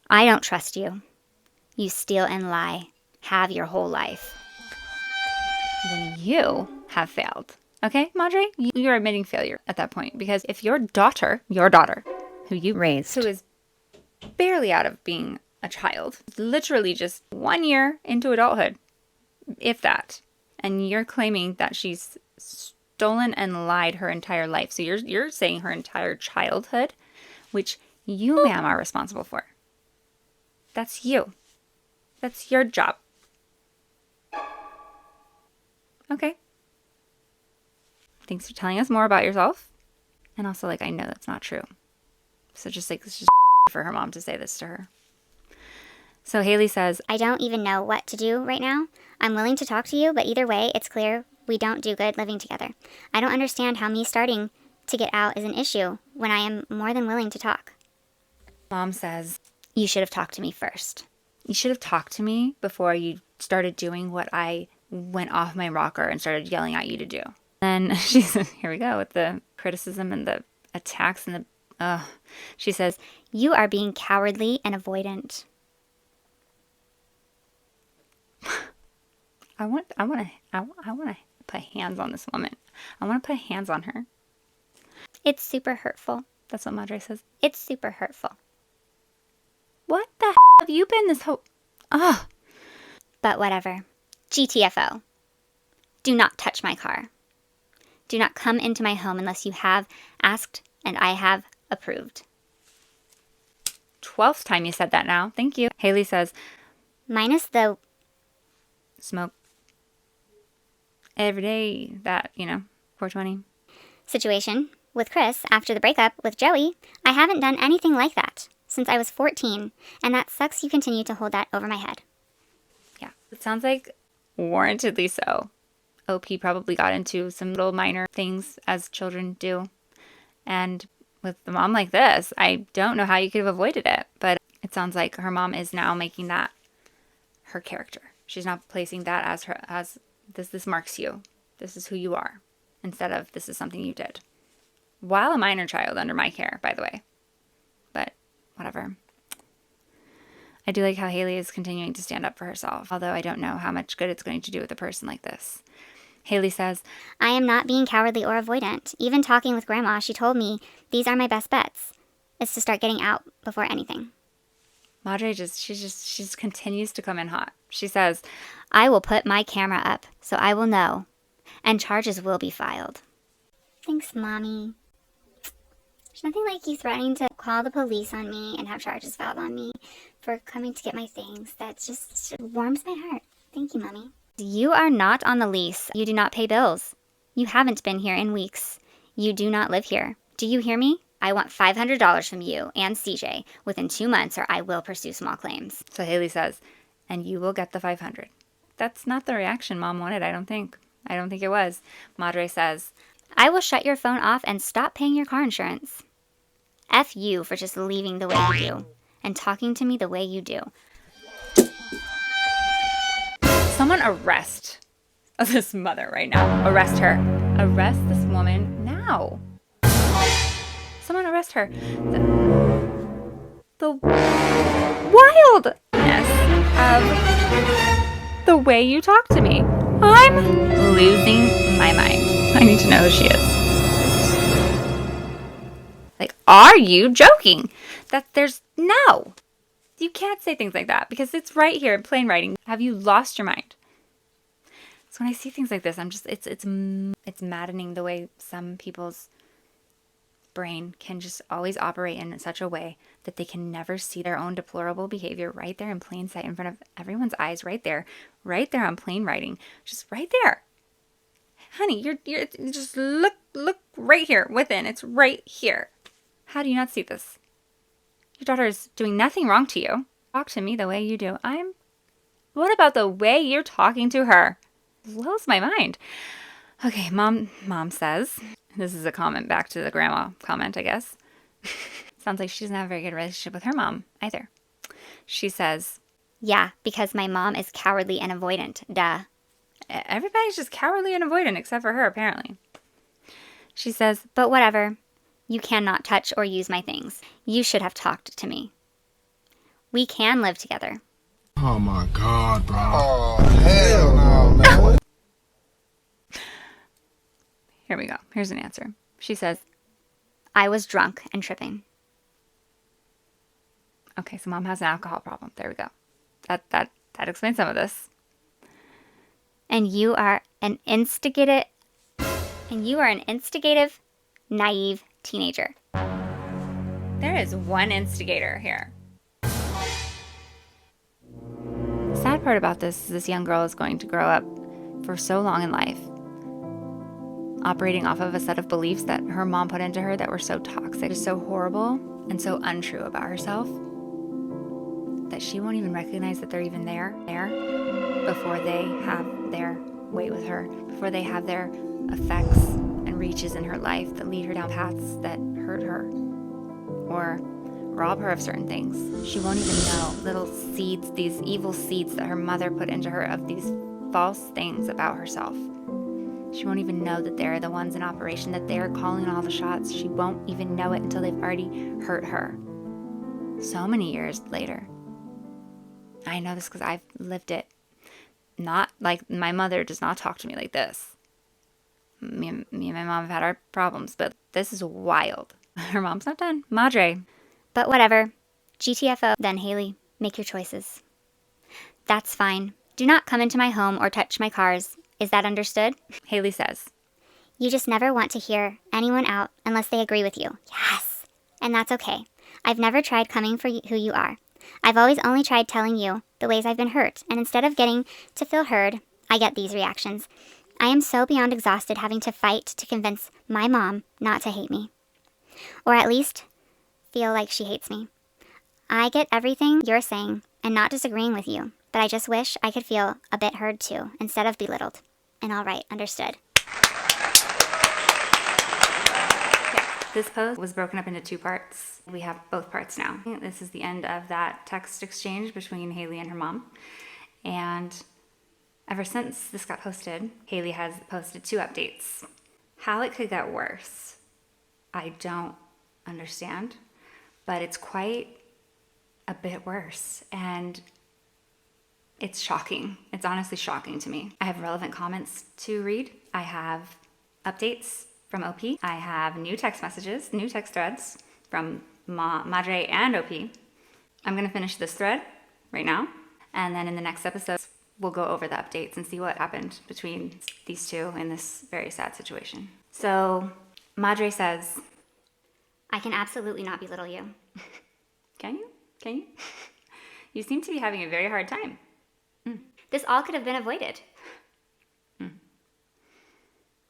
I don't trust you. You steal and lie. Have your whole life. Then you have failed. Okay, Madre? You're admitting failure at that point, because if your daughter, who you raised, who is barely out of being a child, literally just 1 year into adulthood, if that, and you're claiming that she's stolen and lied her entire life. So you're saying her entire childhood, which you, ma'am, are responsible for. That's you. That's your job. Okay. Thanks for telling us more about yourself. And also, like, I know that's not true. So just like, it's just for her mom to say this to her. So Hailey says, I don't even know what to do right now. I'm willing to talk to you, but either way, it's clear we don't do good living together. I don't understand how me starting to get out is an issue when I am more than willing to talk. Mom says, You should have talked to me first. you should have talked to me before you started doing what I went off my rocker and started yelling at you to do. And she says, here we go with the criticism and the attacks and the, she says, You are being cowardly and avoidant. I want to put hands on this woman. I want to put hands on her. It's super hurtful. That's what Madre says. It's super hurtful. What the have you been this whole... Ugh. But whatever. GTFO. Do not touch my car. Do not come into my home unless you have asked and I have approved. 12th time you said that now. Thank you. Hailey says, Minus the smoke every day that, 420. situation with Chris after the breakup with Joey. I haven't done anything like that since I was 14, and that sucks you continue to hold that over my head. Yeah. It sounds like warrantedly so. OP probably got into some little minor things as children do. And with the mom like this, I don't know how you could have avoided it. But it sounds like her mom is now making that her character. She's not placing that as this marks you. This is who you are. Instead of this is something you did. While a minor child under my care, by the way. But whatever. I do like how Hailey is continuing to stand up for herself, although I don't know how much good it's going to do with a person like this. Hailey says, I am not being cowardly or avoidant. Even talking with Grandma, she told me these are my best bets, is to start getting out before anything. Madre she continues to come in hot. She says, I will put my camera up so I will know, and charges will be filed. Thanks, Mommy. There's nothing like you threatening to call the police on me and have charges filed on me for coming to get my things. That just warms my heart. Thank you, Mommy. You are not on the lease. You do not pay bills. You haven't been here in weeks. You do not live here. Do you hear me? I want $500 from you and CJ within 2 months or I will pursue small claims. So Hailey says, and you will get the 500. That's not the reaction Mom wanted, I don't think. I don't think it was. Madre says, I will shut your phone off and stop paying your car insurance. F you for just leaving the way you do and talking to me the way you do. someone arrest this mother right now. Arrest her. Arrest this woman now. Someone arrest her. The wildness of the way you talk to me. I'm losing my mind. I need to know who she is. Like, are you joking? No. You can't say things like that because it's right here in plain writing. Have you lost your mind? So when I see things like this, it's maddening the way some people's brain can just always operate in such a way that they can never see their own deplorable behavior right there in plain sight in front of everyone's eyes, right there on plain writing, just right there. Honey, you're just look right here within. It's right here. How do you not see this? Your daughter is doing nothing wrong to you. Talk to me the way you do. What about the way you're talking to her? Blows my mind. Okay, mom says, this is a comment back to the grandma comment, I guess. Sounds like she doesn't have a very good relationship with her mom either. She says, yeah, because my mom is cowardly and avoidant. Duh. Everybody's just cowardly and avoidant except for her, apparently. She says, but whatever. You cannot touch or use my things. You should have talked to me. We can live together. Oh my God, bro. Oh, hell no, man. Here we go. Here's an answer. She says, I was drunk and tripping. Okay, so mom has an alcohol problem. There we go. That explains some of this. And you are an instigated... And you are an instigative, naive teenager. There is one instigator here. The sad part about this is this young girl is going to grow up for so long in life, operating off of a set of beliefs that her mom put into her that were so toxic, just so horrible, and so untrue about herself, that she won't even recognize that they're even there before they have their way with her, before they have their effects and reaches in her life that lead her down paths that hurt her or rob her of certain things. She won't even know little seeds, these evil seeds that her mother put into her of these false things about herself. She won't even know that they're the ones in operation, that they're calling all the shots. She won't even know it until they've already hurt her. So many years later. I know this because I've lived it. Not like my mother does not talk to me like this. Me and my mom have had our problems, but this is wild. Her mom's not done. Madre. But whatever. GTFO, then Hailey, make your choices. That's fine. Do not come into my home or touch my cars. Is that understood? Hailey says, You just never want to hear anyone out unless they agree with you. Yes. And that's okay. I've never tried coming for who you are. I've always only tried telling you the ways I've been hurt, and instead of getting to feel heard, I get these reactions. I am so beyond exhausted having to fight to convince my mom not to hate me. Or at least feel like she hates me. I get everything you're saying and not disagreeing with you, but I just wish I could feel a bit heard too, instead of belittled. And all right, understood. This post was broken up into 2 parts. We have both parts now. This is the end of that text exchange between Hailey and her mom. And ever since this got posted, Hailey has posted 2 updates. How it could get worse, I don't understand, but it's quite a bit worse. And it's shocking. It's honestly shocking to me. I have relevant comments to read. I have updates from OP. I have new text messages, new text threads from Madre and OP. I'm going to finish this thread right now. And then in the next episode, we'll go over the updates and see what happened between these two in this very sad situation. So Madre says, I can absolutely not belittle you. Can you? Can you? You seem to be having a very hard time. This all could have been avoided.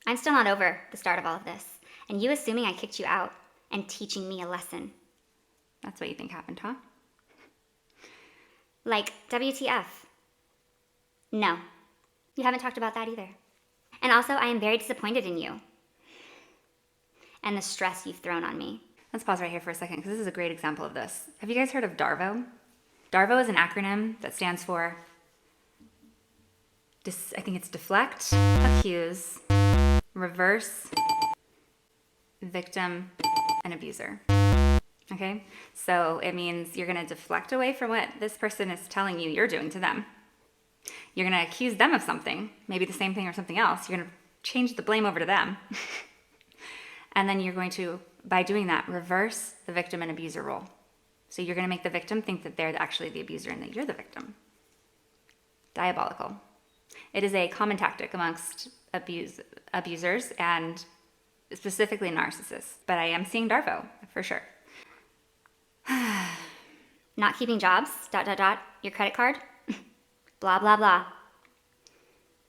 I'm still not over the start of all of this, and you assuming I kicked you out and teaching me a lesson. That's what you think happened, huh? Like, WTF? No, you haven't talked about that either. And also, I am very disappointed in you and the stress you've thrown on me. Let's pause right here for a second, because this is a great example of this. Have you guys heard of DARVO? DARVO is an acronym that stands for, I think it's deflect, accuse, reverse, victim, and abuser. Okay? So it means you're going to deflect away from what this person is telling you you're doing to them. You're going to accuse them of something, maybe the same thing or something else. You're going to change the blame over to them. And then you're going to, by doing that, reverse the victim and abuser role. So you're going to make the victim think that they're actually the abuser and that you're the victim. Diabolical. It is a common tactic amongst abusers and specifically narcissists. But I am seeing DARVO, for sure. Not keeping jobs, ... your credit card, blah, blah, blah.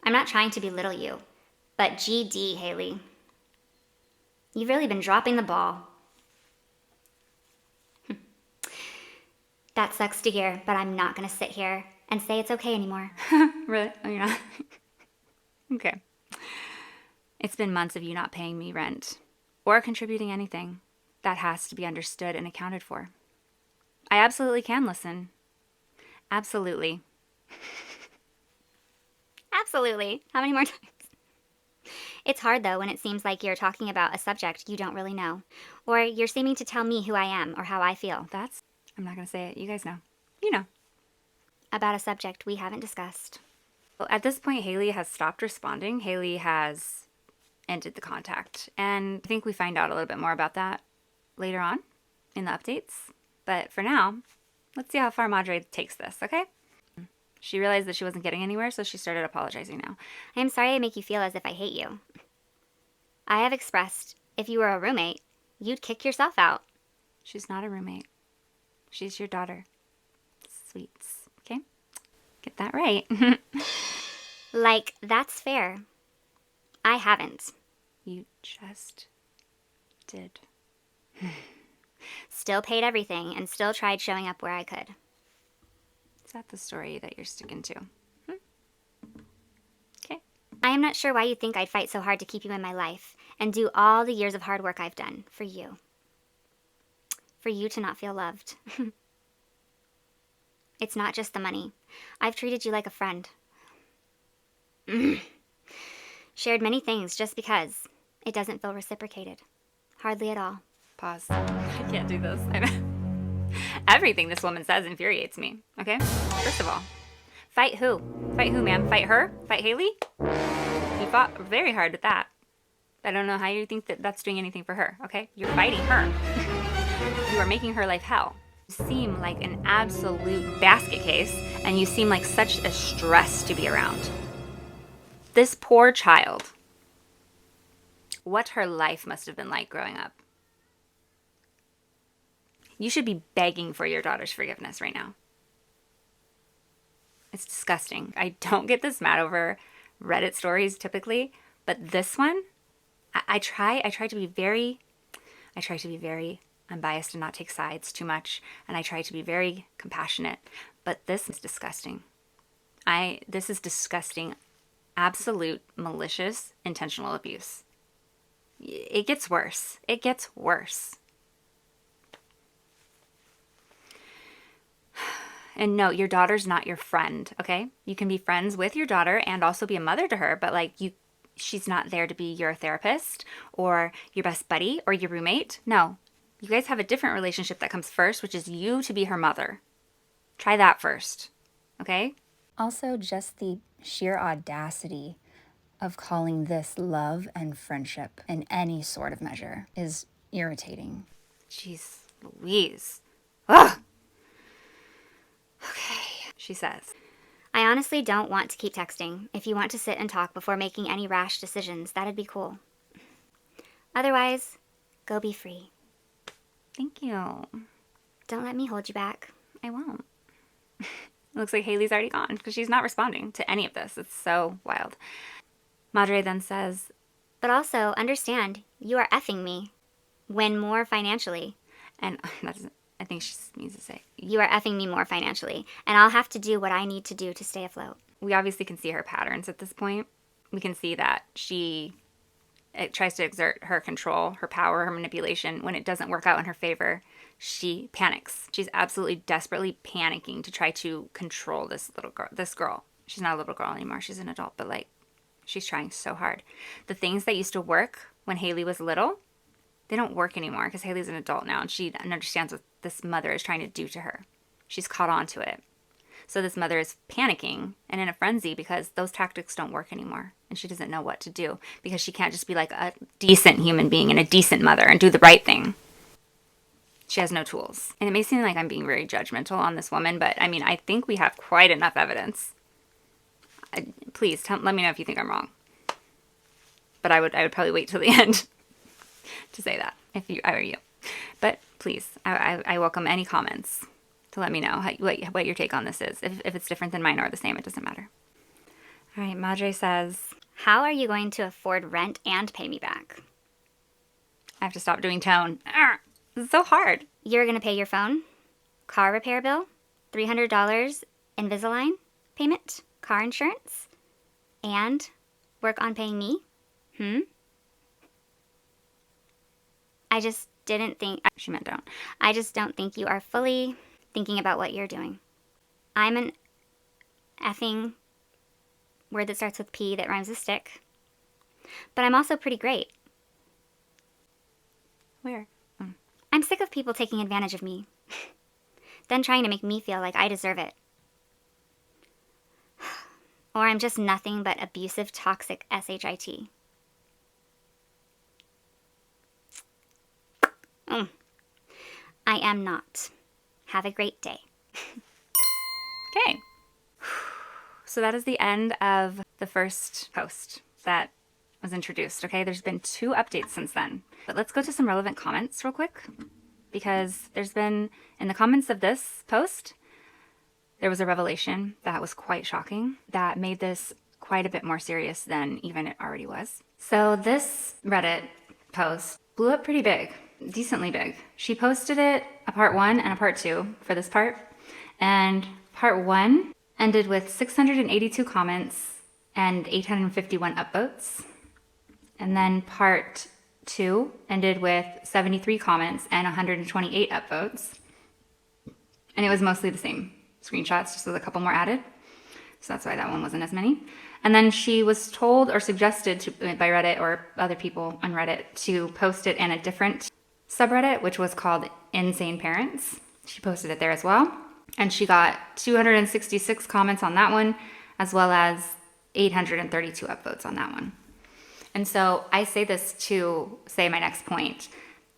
I'm not trying to belittle you, but GD, Hailey. You've really been dropping the ball. That sucks to hear, but I'm not going to sit here and say it's okay anymore. Really? Oh, you're not? Okay. It's been months of you not paying me rent or contributing anything. That has to be understood and accounted for. I absolutely can listen. Absolutely. Absolutely. How many more times? It's hard, though, when it seems like you're talking about a subject you don't really know, or you're seeming to tell me who I am or how I feel. I'm not going to say it. You guys know. You know. About a subject we haven't discussed. Well, at this point, Hailey has stopped responding. Hailey has ended the contact. And I think we find out a little bit more about that later on in the updates. But for now, let's see how far Madre takes this, okay? She realized that she wasn't getting anywhere, so she started apologizing now. I am sorry I make you feel as if I hate you. I have expressed if you were a roommate, you'd kick yourself out. She's not a roommate. She's your daughter. Sweets. Okay? Get that right. Like, that's fair. I haven't. You just did. Still paid everything and still tried showing up where I could. Is that the story that you're sticking to? Okay. I am not sure why you think I'd fight so hard to keep you in my life and do all the years of hard work I've done for you. For you to not feel loved. It's not just the money. I've treated you like a friend. Shared many things just because it doesn't feel reciprocated. Hardly at all. Pause. I can't do this. Everything this woman says infuriates me. Okay? First of all, fight who? Fight who, ma'am? Fight her? Fight Hailey? You fought very hard with that. I don't know how you think that that's doing anything for her. Okay? You're fighting her. You are making her life hell. You seem like an absolute basket case, and you seem like such a stress to be around. This poor child. What her life must have been like growing up. You should be begging for your daughter's forgiveness right now. It's disgusting. I don't get this mad over Reddit stories typically, but this one, I try to be very unbiased and not take sides too much, and I try to be very compassionate, but this is disgusting. This is disgusting, absolute, malicious, intentional abuse. It gets worse. It gets worse. And no, your daughter's not your friend, okay? You can be friends with your daughter and also be a mother to her, but like she's not there to be your therapist or your best buddy or your roommate. No, you guys have a different relationship that comes first, which is you to be her mother. Try that first, okay? Also, just the sheer audacity of calling this love and friendship in any sort of measure is irritating. Jeez Louise. Ugh! Okay, she says. I honestly don't want to keep texting. If you want to sit and talk before making any rash decisions, that'd be cool. Otherwise, go be free. Thank you. Don't let me hold you back. I won't. It looks like Hailey's already gone because she's not responding to any of this. It's so wild. Madre then says, But also, understand, you are effing me. Win more financially. and that doesn't, I think she means to say, You are effing me more financially, and I'll have to do what I need to do to stay afloat. we obviously can see her patterns at this point. We can see that it tries to exert her control, her power, her manipulation. When it doesn't work out in her favor, she panics. She's absolutely desperately panicking to try to control this girl. She's not a little girl anymore. She's an adult, but like, she's trying so hard. The things that used to work when Hailey was little, they don't work anymore because Hailey's an adult now and she understands what this mother is trying to do to her. She's caught on to it. So this mother is panicking and in a frenzy because those tactics don't work anymore. And she doesn't know what to do because she can't just be like a decent human being and a decent mother and do the right thing. She has no tools. And it may seem like I'm being very judgmental on this woman, but I mean, I think we have quite enough evidence. Please let me know if you think I'm wrong. But I would probably wait till the end to say that if I were you. But please, I welcome any comments to let me know what your take on this is. If it's different than mine or the same, it doesn't matter. All right, Madre says, How are you going to afford rent and pay me back? I have to stop doing tone. This is so hard. You're going to pay your phone, car repair bill, $300 Invisalign payment, car insurance, and work on paying me? I just didn't think... She meant don't. I just don't think you are fully thinking about what you're doing. I'm an effing word that starts with P that rhymes with stick. But I'm also pretty great. Where? I'm sick of people taking advantage of me. Then trying to make me feel like I deserve it. Or I'm just nothing but abusive, toxic SHIT. I am not. Have a great day. Okay. So that is the end of the first post that was introduced, okay? There's been 2 updates since then. But let's go to some relevant comments real quick, because there's been, in the comments of this post, there was a revelation that was quite shocking that made this quite a bit more serious than even it already was. So this Reddit post blew up pretty big, decently big. She posted it, a part 1 and a part 2 for this part. And part 1 ended with 682 comments and 851 upvotes. And then part 2 ended with 73 comments and 128 upvotes. And it was mostly the same screenshots, just with a couple more added. So that's why that one wasn't as many. And then she was told or suggested to, by Reddit or other people on Reddit, to post it in a different subreddit, which was called Insane Parents. She posted it there as well. And she got 266 comments on that one, as well as 832 upvotes on that one. And so I say this to say my next point.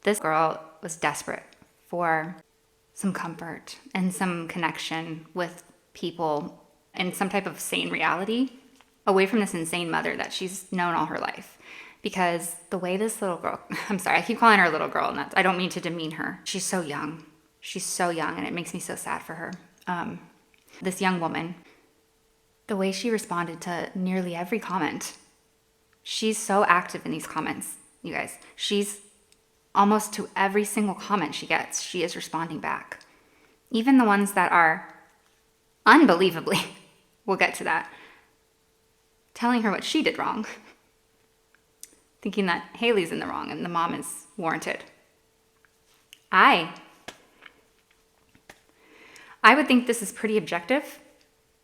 This girl was desperate for some comfort and some connection with people and some type of sane reality away from this insane mother that she's known all her life. Because the way this little girl, I'm sorry, I keep calling her a little girl, and I don't mean to demean her. She's so young. She's so young, and it makes me so sad for her. This young woman, the way she responded to nearly every comment, she's so active in these comments, you guys. She's almost to every single comment she gets, she is responding back. Even the ones that are unbelievably, we'll get to that, telling her what she did wrong, thinking that Hailey's in the wrong and the mom is warranted. I would think this is pretty objective,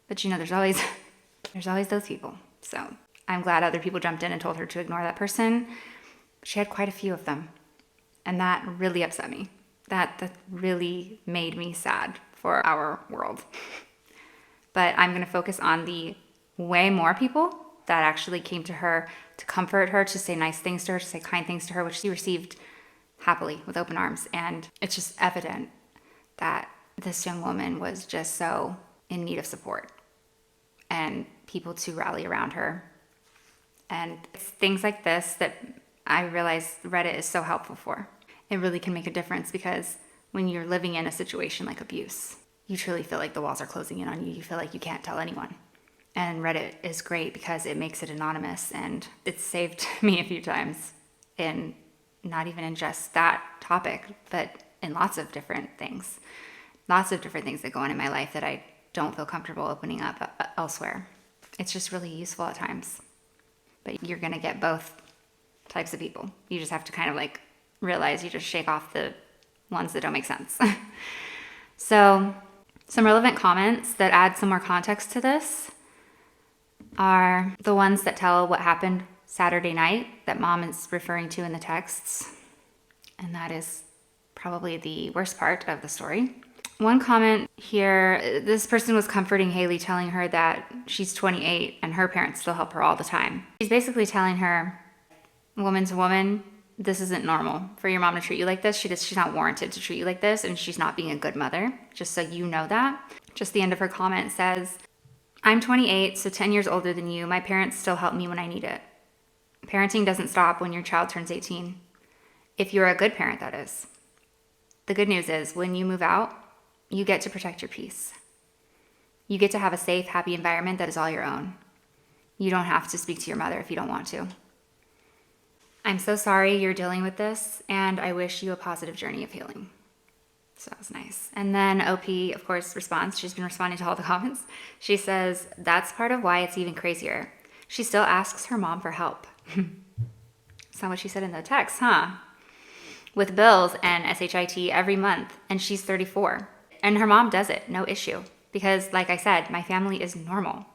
but you know, there's always those people. So I'm glad other people jumped in and told her to ignore that person. She had quite a few of them, and that really upset me. That really made me sad for our world. But I'm going to focus on the way more people that actually came to her to comfort her, to say nice things to her, to say kind things to her, which she received happily with open arms. And it's just evident that this young woman was just so in need of support and people to rally around her. And it's things like this that I realize Reddit is so helpful for. It really can make a difference, because when you're living in a situation like abuse, you truly feel like the walls are closing in on you. You feel like you can't tell anyone. And Reddit is great because it makes it anonymous, and it's saved me a few times, in not even in just that topic, but in lots of different things. Lots of different things that go on in my life that I don't feel comfortable opening up elsewhere. It's just really useful at times. But you're going to get both types of people. You just have to kind of like realize you just shake off the ones that don't make sense. So some relevant comments that add some more context to this are the ones that tell what happened Saturday night that mom is referring to in the texts. And that is probably the worst part of the story. One comment here, this person was comforting Hailey, telling her that she's 28 and her parents still help her all the time. She's basically telling her, woman to woman, this isn't normal for your mom to treat you like this. She's not warranted to treat you like this, and she's not being a good mother, just so you know that. Just the end of her comment says, I'm 28, so 10 years older than you. My parents still help me when I need it. Parenting doesn't stop when your child turns 18. If you're a good parent, that is. The good news is when you move out, you get to protect your peace. You get to have a safe, happy environment that is all your own. You don't have to speak to your mother if you don't want to. I'm so sorry you're dealing with this, and I wish you a positive journey of healing. So that was nice. And then OP, of course, responds. She's been responding to all the comments. She says, that's part of why it's even crazier. She still asks her mom for help. That's not what she said in the text, huh? With bills and SHIT every month, and she's 34. And her mom does it, no issue. Because, like I said, my family is normal.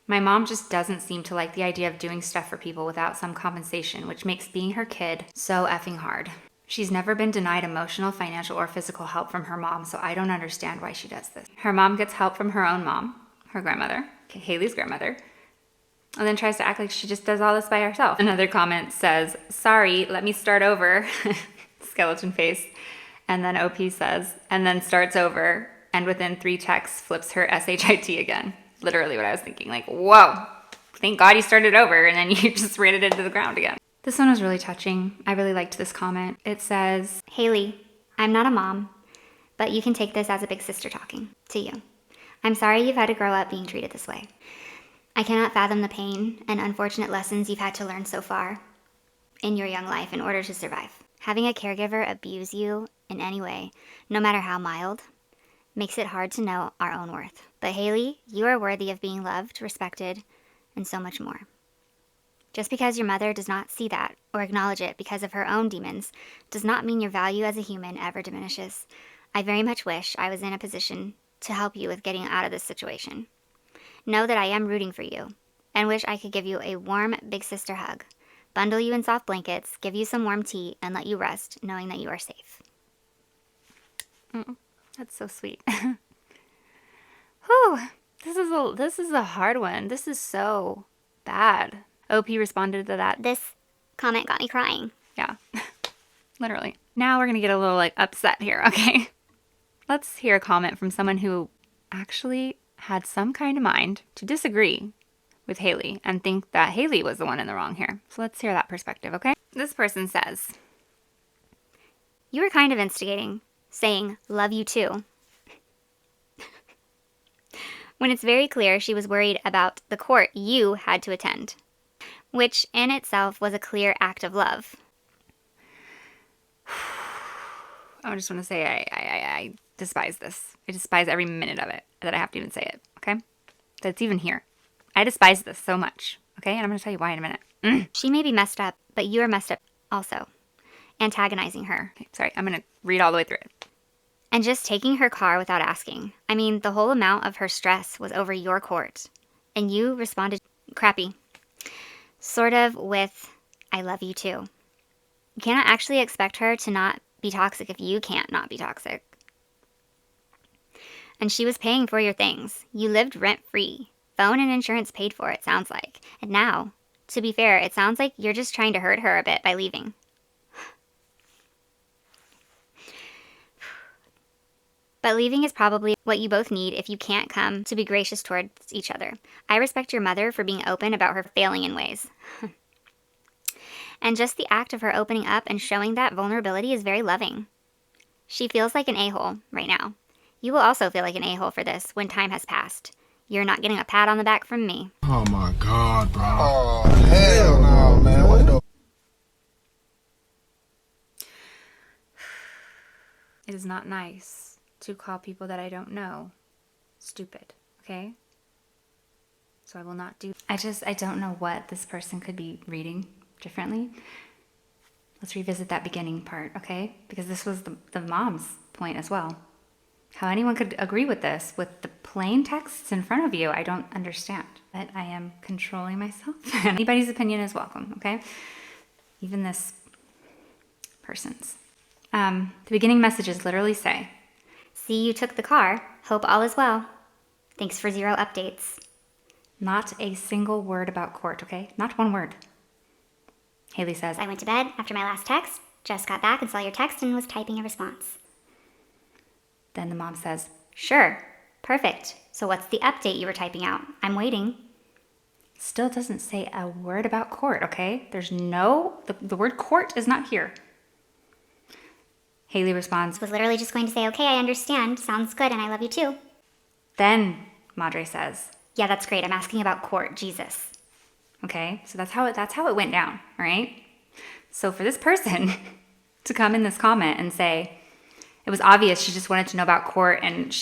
My mom just doesn't seem to like the idea of doing stuff for people without some compensation, which makes being her kid so effing hard. She's never been denied emotional, financial, or physical help from her mom, so I don't understand why she does this. Her mom gets help from her own mom, her grandmother, Hailey's grandmother, and then tries to act like she just does all this by herself. Another comment says, sorry, let me start over, skeleton face. And then OP says, and then starts over, and within 3 texts flips her SHIT again. Literally what I was thinking, like, whoa, thank God you started over and then you just ran it into the ground again. This one was really touching. I really liked this comment. It says, Hailey, I'm not a mom, but you can take this as a big sister talking to you. I'm sorry you've had to grow up being treated this way. I cannot fathom the pain and unfortunate lessons you've had to learn so far in your young life in order to survive. Having a caregiver abuse you in any way, no matter how mild, makes it hard to know our own worth. But Hailey, you are worthy of being loved, respected, and so much more. Just because your mother does not see that or acknowledge it because of her own demons does not mean your value as a human ever diminishes. I very much wish I was in a position to help you with getting out of this situation. Know that I am rooting for you and wish I could give you a warm big sister hug, bundle you in soft blankets, give you some warm tea, and let you rest knowing that you are safe. that's so sweet. Whew, this is a hard one. This is so bad. OP responded to that. This comment got me crying. Yeah, literally. Now we're going to get a little like upset here, okay? Let's hear a comment from someone who actually had some kind of mind to disagree with Hailey and think that Hailey was the one in the wrong here. So let's hear that perspective, okay? This person says, You were kind of instigating, saying, love you too. When it's very clear she was worried about the court you had to attend, which in itself was a clear act of love. I just want to say I despise this. I despise every minute of it that I have to even say it, okay? That's even here. I despise this so much, okay? And I'm going to tell you why in a minute. She may be messed up, but you are messed up also. Antagonizing her. Okay, sorry, I'm going to read all the way through it. And just taking her car without asking. I mean, the whole amount of her stress was over your court. And you responded crappy. Sort of with, I love you too. You cannot actually expect her to not be toxic if you can't not be toxic. And she was paying for your things. You lived rent-free. Phone and insurance paid for it, sounds like. And now, to be fair, it sounds like you're just trying to hurt her a bit by leaving. But leaving is probably what you both need if you can't come to be gracious towards each other. I respect your mother for being open about her failing in ways. And just the act of her opening up and showing that vulnerability is very loving. She feels like an a-hole right now. You will also feel like an a-hole for this when time has passed. You're not getting a pat on the back from me. Oh my God, bro. Oh, hell no, man. What the? It is not nice to call people that I don't know stupid, okay? So I will not do. I don't know what this person could be reading differently. Let's revisit that beginning part, okay? Because this was the mom's point as well. How anyone could agree with this with the plain texts in front of you, I don't understand. But I am controlling myself. Anybody's opinion is welcome, okay? Even this person's. The beginning messages literally say, See, you took the car. Hope all is well. Thanks for 0 updates. not a single word about court, okay? Not one word. Hailey says, I went to bed after my last text, just got back and saw your text and was typing a response. Then the mom says, Sure. Perfect. So what's the update you were typing out? I'm waiting. still doesn't say a word about court, okay? There's no, the word court is not here. Hailey responds, Was literally just going to say, okay, I understand. Sounds good and I love you too. then Madre says, Yeah, that's great. I'm asking about court. Jesus. okay? So that's how it went down, all right? So for this person to come in this comment and say, it was obvious she just wanted to know about court and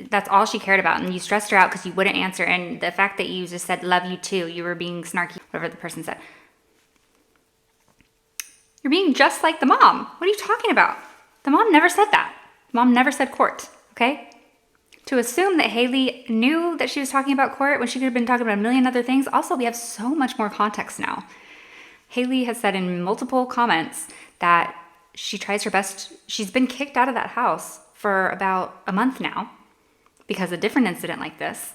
that's all she cared about, and you stressed her out because you wouldn't answer, and the fact that you just said love you too, you were being snarky, whatever the person said. You're being just like the mom. What are you talking about? The mom never said that. Mom never said court, okay? To assume that Hailey knew that she was talking about court when she could have been talking about a million other things. Also, we have so much more context now. Hailey has said in multiple comments that she tries her best. She's been kicked out of that house for about a month now because of a different incident like this.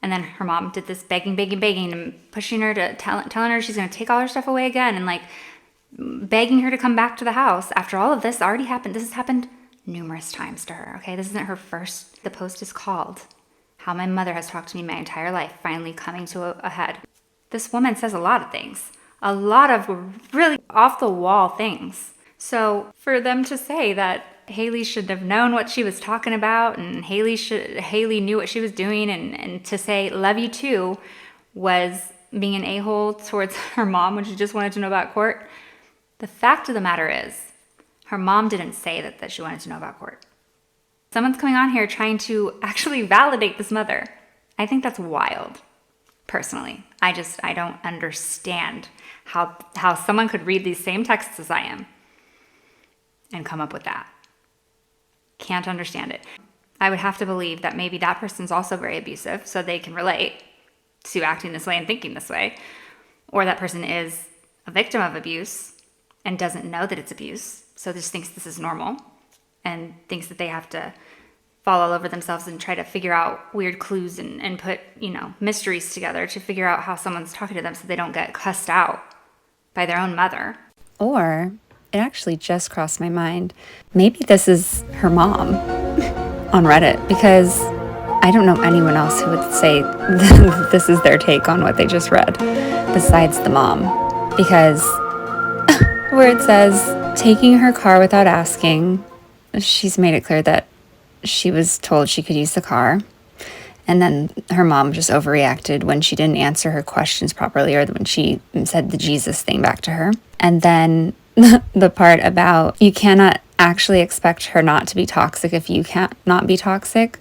And then her mom did this begging and pushing her to telling her she's going to take all her stuff away again, and like begging her to come back to the house after all of this already happened. This has happened numerous times to her, okay? This isn't her first. The post is called how my mother has talked to me my entire life finally coming to a head. This woman says a lot of things, a lot of really off the wall things. So for them to say that Hailey should have known what she was talking about and Hailey knew what she was doing, and to say love you too was being an a-hole towards her mom when she just wanted to know about court. The fact of the matter is, her mom didn't say that she wanted to know about court. Someone's coming on here trying to actually validate this mother. I think that's wild, personally. I don't understand how someone could read these same texts as I am and come up with that. Can't understand it. I would have to believe that maybe that person's also very abusive, so they can relate to acting this way and thinking this way. Or that person is a victim of abuse and doesn't know that it's abuse, so just thinks this is normal and thinks that they have to fall all over themselves and try to figure out weird clues and put, mysteries together to figure out how someone's talking to them so they don't get cussed out by their own mother. Or it actually just crossed my mind, maybe this is her mom on Reddit, because I don't know anyone else who would say this is their take on what they just read besides the mom. Because where it says taking her car without asking, she's made it clear that she was told she could use the car, and then her mom just overreacted when she didn't answer her questions properly, or when she said the Jesus thing back to her. And then the part about you cannot actually expect her not to be toxic if you can't not be toxic.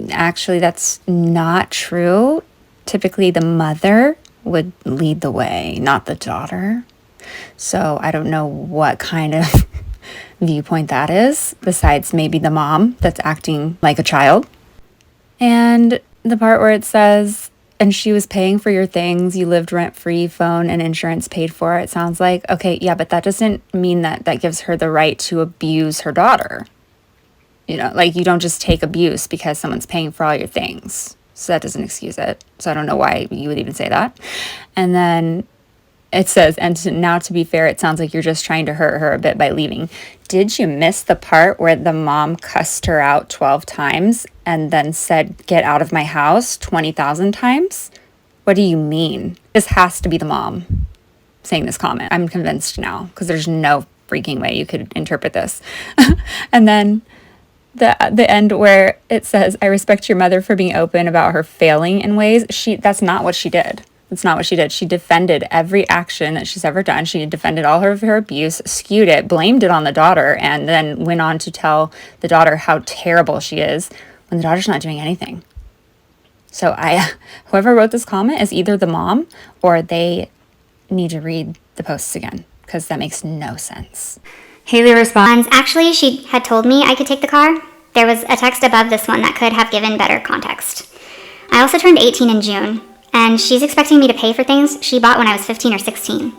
Actually, that's not true. Typically, the mother would lead the way, not the daughter. So I don't know what kind of viewpoint that is, besides maybe the mom that's acting like a child. And the part where it says, and she was paying for your things, you lived rent-free, phone and insurance paid for, it sounds like, okay, yeah, but that doesn't mean that gives her the right to abuse her daughter. You don't just take abuse because someone's paying for all your things. So that doesn't excuse it. So I don't know why you would even say that. And then it says, now to be fair, it sounds like you're just trying to hurt her a bit by leaving. Did you miss the part where the mom cussed her out 12 times and then said, get out of my house 20,000 times? What do you mean? This has to be the mom saying this comment. I'm convinced now, because there's no freaking way you could interpret this. And then the end where it says, I respect your mother for being open about her failing in ways. That's not what she did. That's not what she did. She defended every action that she's ever done. She defended all of her abuse, skewed it, blamed it on the daughter, and then went on to tell the daughter how terrible she is when the daughter's not doing anything. So whoever wrote this comment is either the mom or they need to read the posts again, because that makes no sense. Hailey responds, Actually, she had told me I could take the car. There was a text above this one that could have given better context. I also turned 18 in June, and she's expecting me to pay for things she bought when I was 15 or 16.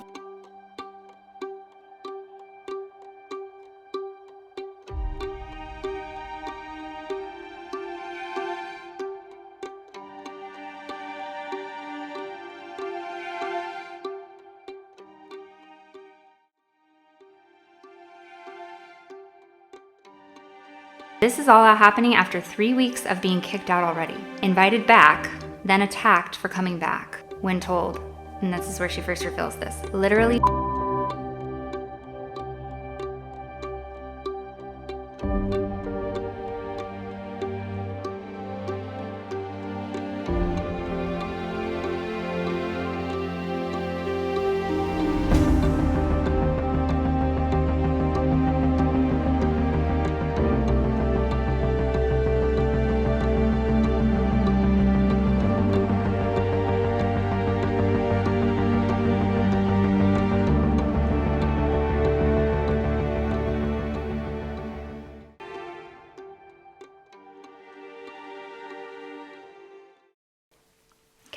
this is all happening after 3 weeks of being kicked out already. Invited back, then attacked for coming back when told. And this is where she first reveals this. Literally.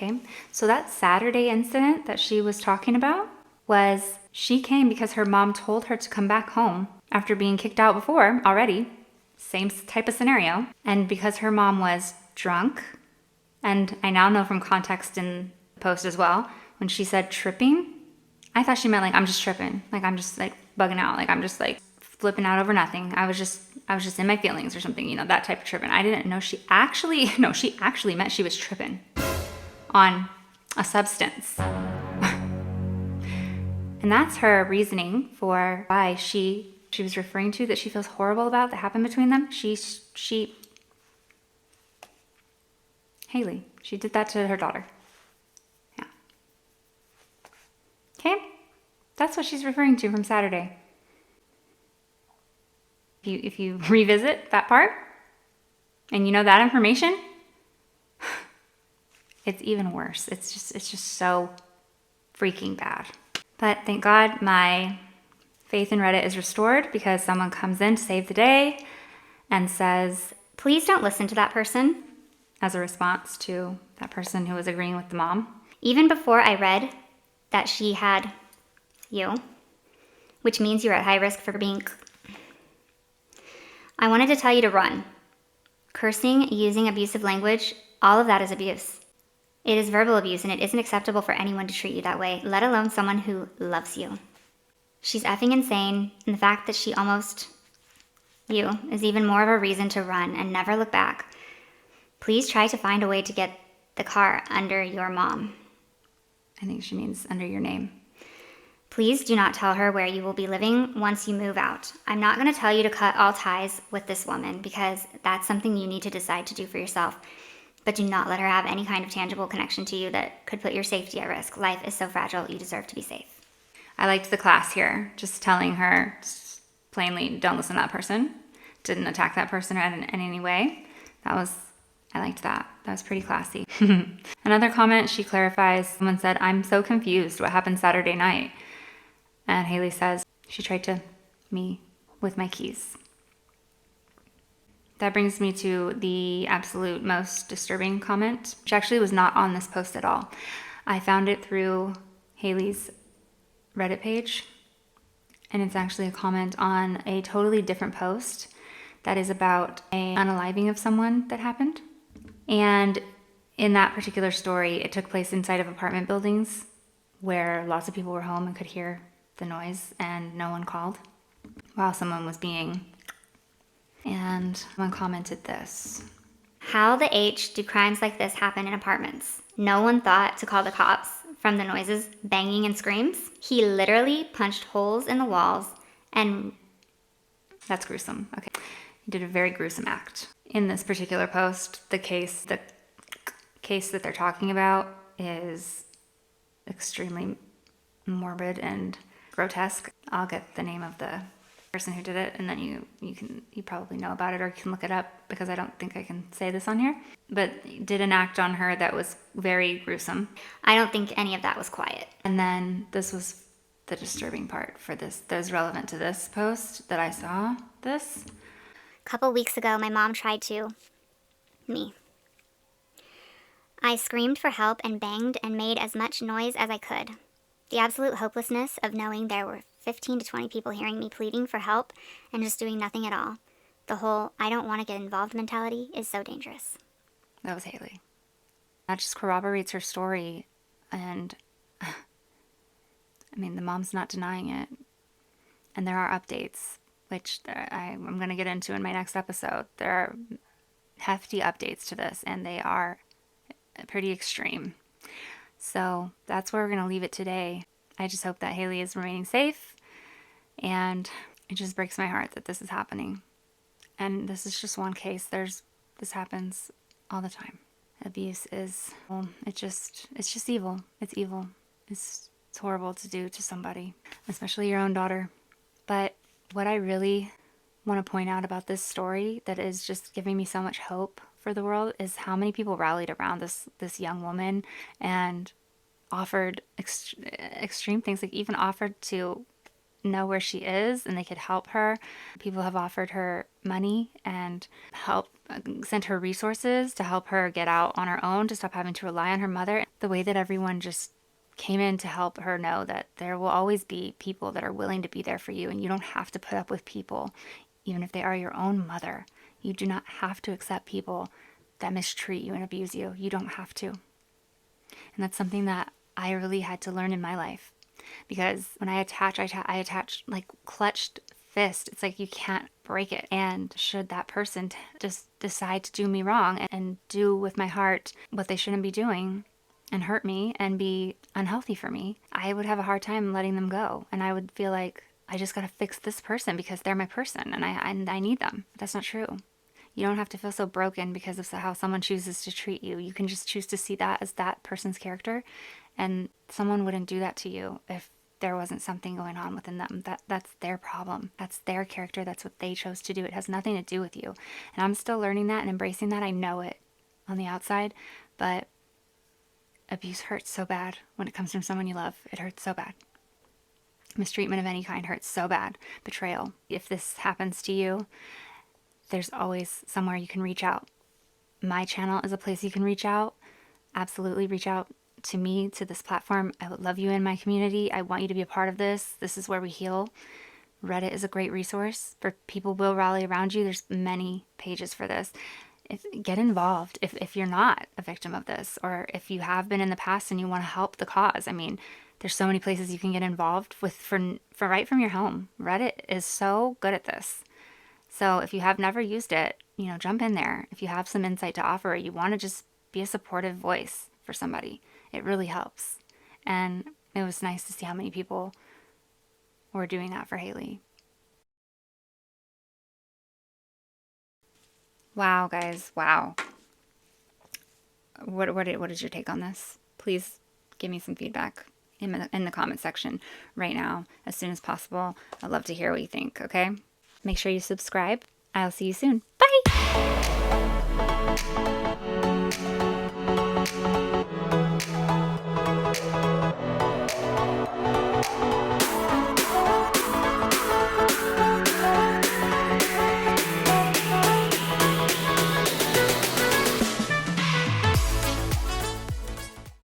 Okay, so that Saturday incident that she was talking about was she came because her mom told her to come back home after being kicked out before already. Same type of scenario. And because her mom was drunk, and I now know from context in the post as well, when she said tripping, I thought she meant like, I'm just tripping. Like, I'm just like bugging out. Like, I'm just like flipping out over nothing. I was just in my feelings or something, you know, that type of tripping. I didn't know she actually meant she was tripping on a substance. And that's her reasoning for why she was referring to that she feels horrible about that happened between them. Hailey, she did that to her daughter. Yeah. Okay? That's what she's referring to from Saturday. If you revisit that part and you know that information, it's even worse. It's just so freaking bad. But thank God my faith in Reddit is restored because someone comes in to save the day and says, Please don't listen to that person. as a response to that person who was agreeing with the mom. Even before I read that she had you, which means you're at high risk for being... I wanted to tell you to run. Cursing, using abusive language, all of that is abuse. It is verbal abuse, and it isn't acceptable for anyone to treat you that way, let alone someone who loves you. She's effing insane, and the fact that she almost you is even more of a reason to run and never look back. Please try to find a way to get the car under your mom. I think she means under your name. Please do not tell her where you will be living once you move out. I'm not going to tell you to cut all ties with this woman because that's something you need to decide to do for yourself. But do not let her have any kind of tangible connection to you that could put your safety at risk. Life is so fragile, you deserve to be safe. I liked the class here, just telling her just plainly, don't listen to that person. Didn't attack that person in any way. I liked that. That was pretty classy. Another comment, she clarifies, someone said, I'm so confused. What happened Saturday night? And Hailey says, she tried to me with my keys. That brings me to the absolute most disturbing comment, which actually was not on this post at all. I found it through Hailey's Reddit page, and it's actually a comment on a totally different post that is about an unaliving of someone that happened. And in that particular story, it took place inside of apartment buildings where lots of people were home and could hear the noise, and no one called while someone was being... And someone commented this. How the H do crimes like this happen in apartments? No one thought to call the cops from the noises, banging, and screams. He literally punched holes in the walls and... That's gruesome. Okay. He did a very gruesome act. In this particular post, the case that they're talking about is extremely morbid and grotesque. I'll get the name of the person who did it, and then you probably know about it, or you can look it up because I don't think I can say this on here. But did an act on her that was very gruesome. I don't think any of that was quiet. And then this was the disturbing part for this that is relevant to this post that I saw this. A couple weeks ago, my mom tried to... me. I screamed for help and banged and made as much noise as I could. The absolute hopelessness of knowing there were 15 to 20 people hearing me pleading for help and just doing nothing at all. The whole I don't want to get involved mentality is so dangerous. That was Hailey. That just corroborates her story, and I mean, the mom's not denying it. And there are updates, which I'm going to get into in my next episode. There are hefty updates to this, and they are pretty extreme. So that's where we're going to leave it today. I just hope that Hailey is remaining safe, and it just breaks my heart that this is happening. And this is just one case. This happens all the time. Abuse is, well, it's just evil. It's evil. It's horrible to do to somebody, especially your own daughter. But what I really want to point out about this story that is just giving me so much hope for the world is how many people rallied around this young woman and offered extreme things, like even offered to know where she is and they could help her. People have offered her money and sent her resources to help her get out on her own, to stop having to rely on her mother. The way that everyone just came in to help her know that there will always be people that are willing to be there for you, and you don't have to put up with people, even if they are your own mother. You do not have to accept people that mistreat you and abuse you. You don't have to. And that's something that I really had to learn in my life. Because when I attached, like clutched fist. It's like you can't break it. And should that person just decide to do me wrong and do with my heart what they shouldn't be doing and hurt me and be unhealthy for me, I would have a hard time letting them go. And I would feel like I just got to fix this person because they're my person and I need them. That's not true. You don't have to feel so broken because of how someone chooses to treat you. You can just choose to see that as that person's character, and someone wouldn't do that to you if there wasn't something going on within them. That's their problem. That's their character. That's what they chose to do. It has nothing to do with you. And I'm still learning that and embracing that. I know it on the outside, but abuse hurts so bad when it comes from someone you love. It hurts so bad. Mistreatment of any kind hurts so bad. Betrayal. If this happens to you, there's always somewhere you can reach out. My channel is a place you can reach out. Absolutely reach out to me, to this platform. I would love you in my community. I want you to be a part of this. This is where we heal. Reddit is a great resource for people will rally around you. There's many pages for this. Get involved if you're not a victim of this, or if you have been in the past and you want to help the cause. I mean, there's so many places you can get involved with for right from your home. Reddit is so good at this. So if you have never used it, jump in there. If you have some insight to offer, you want to just be a supportive voice for somebody. It really helps. And it was nice to see how many people were doing that for Hailey. Wow, guys. Wow. What is your take on this? Please give me some feedback in the comment section right now, as soon as possible. I'd love to hear what you think, okay? Make sure you subscribe. I'll see you soon. Bye!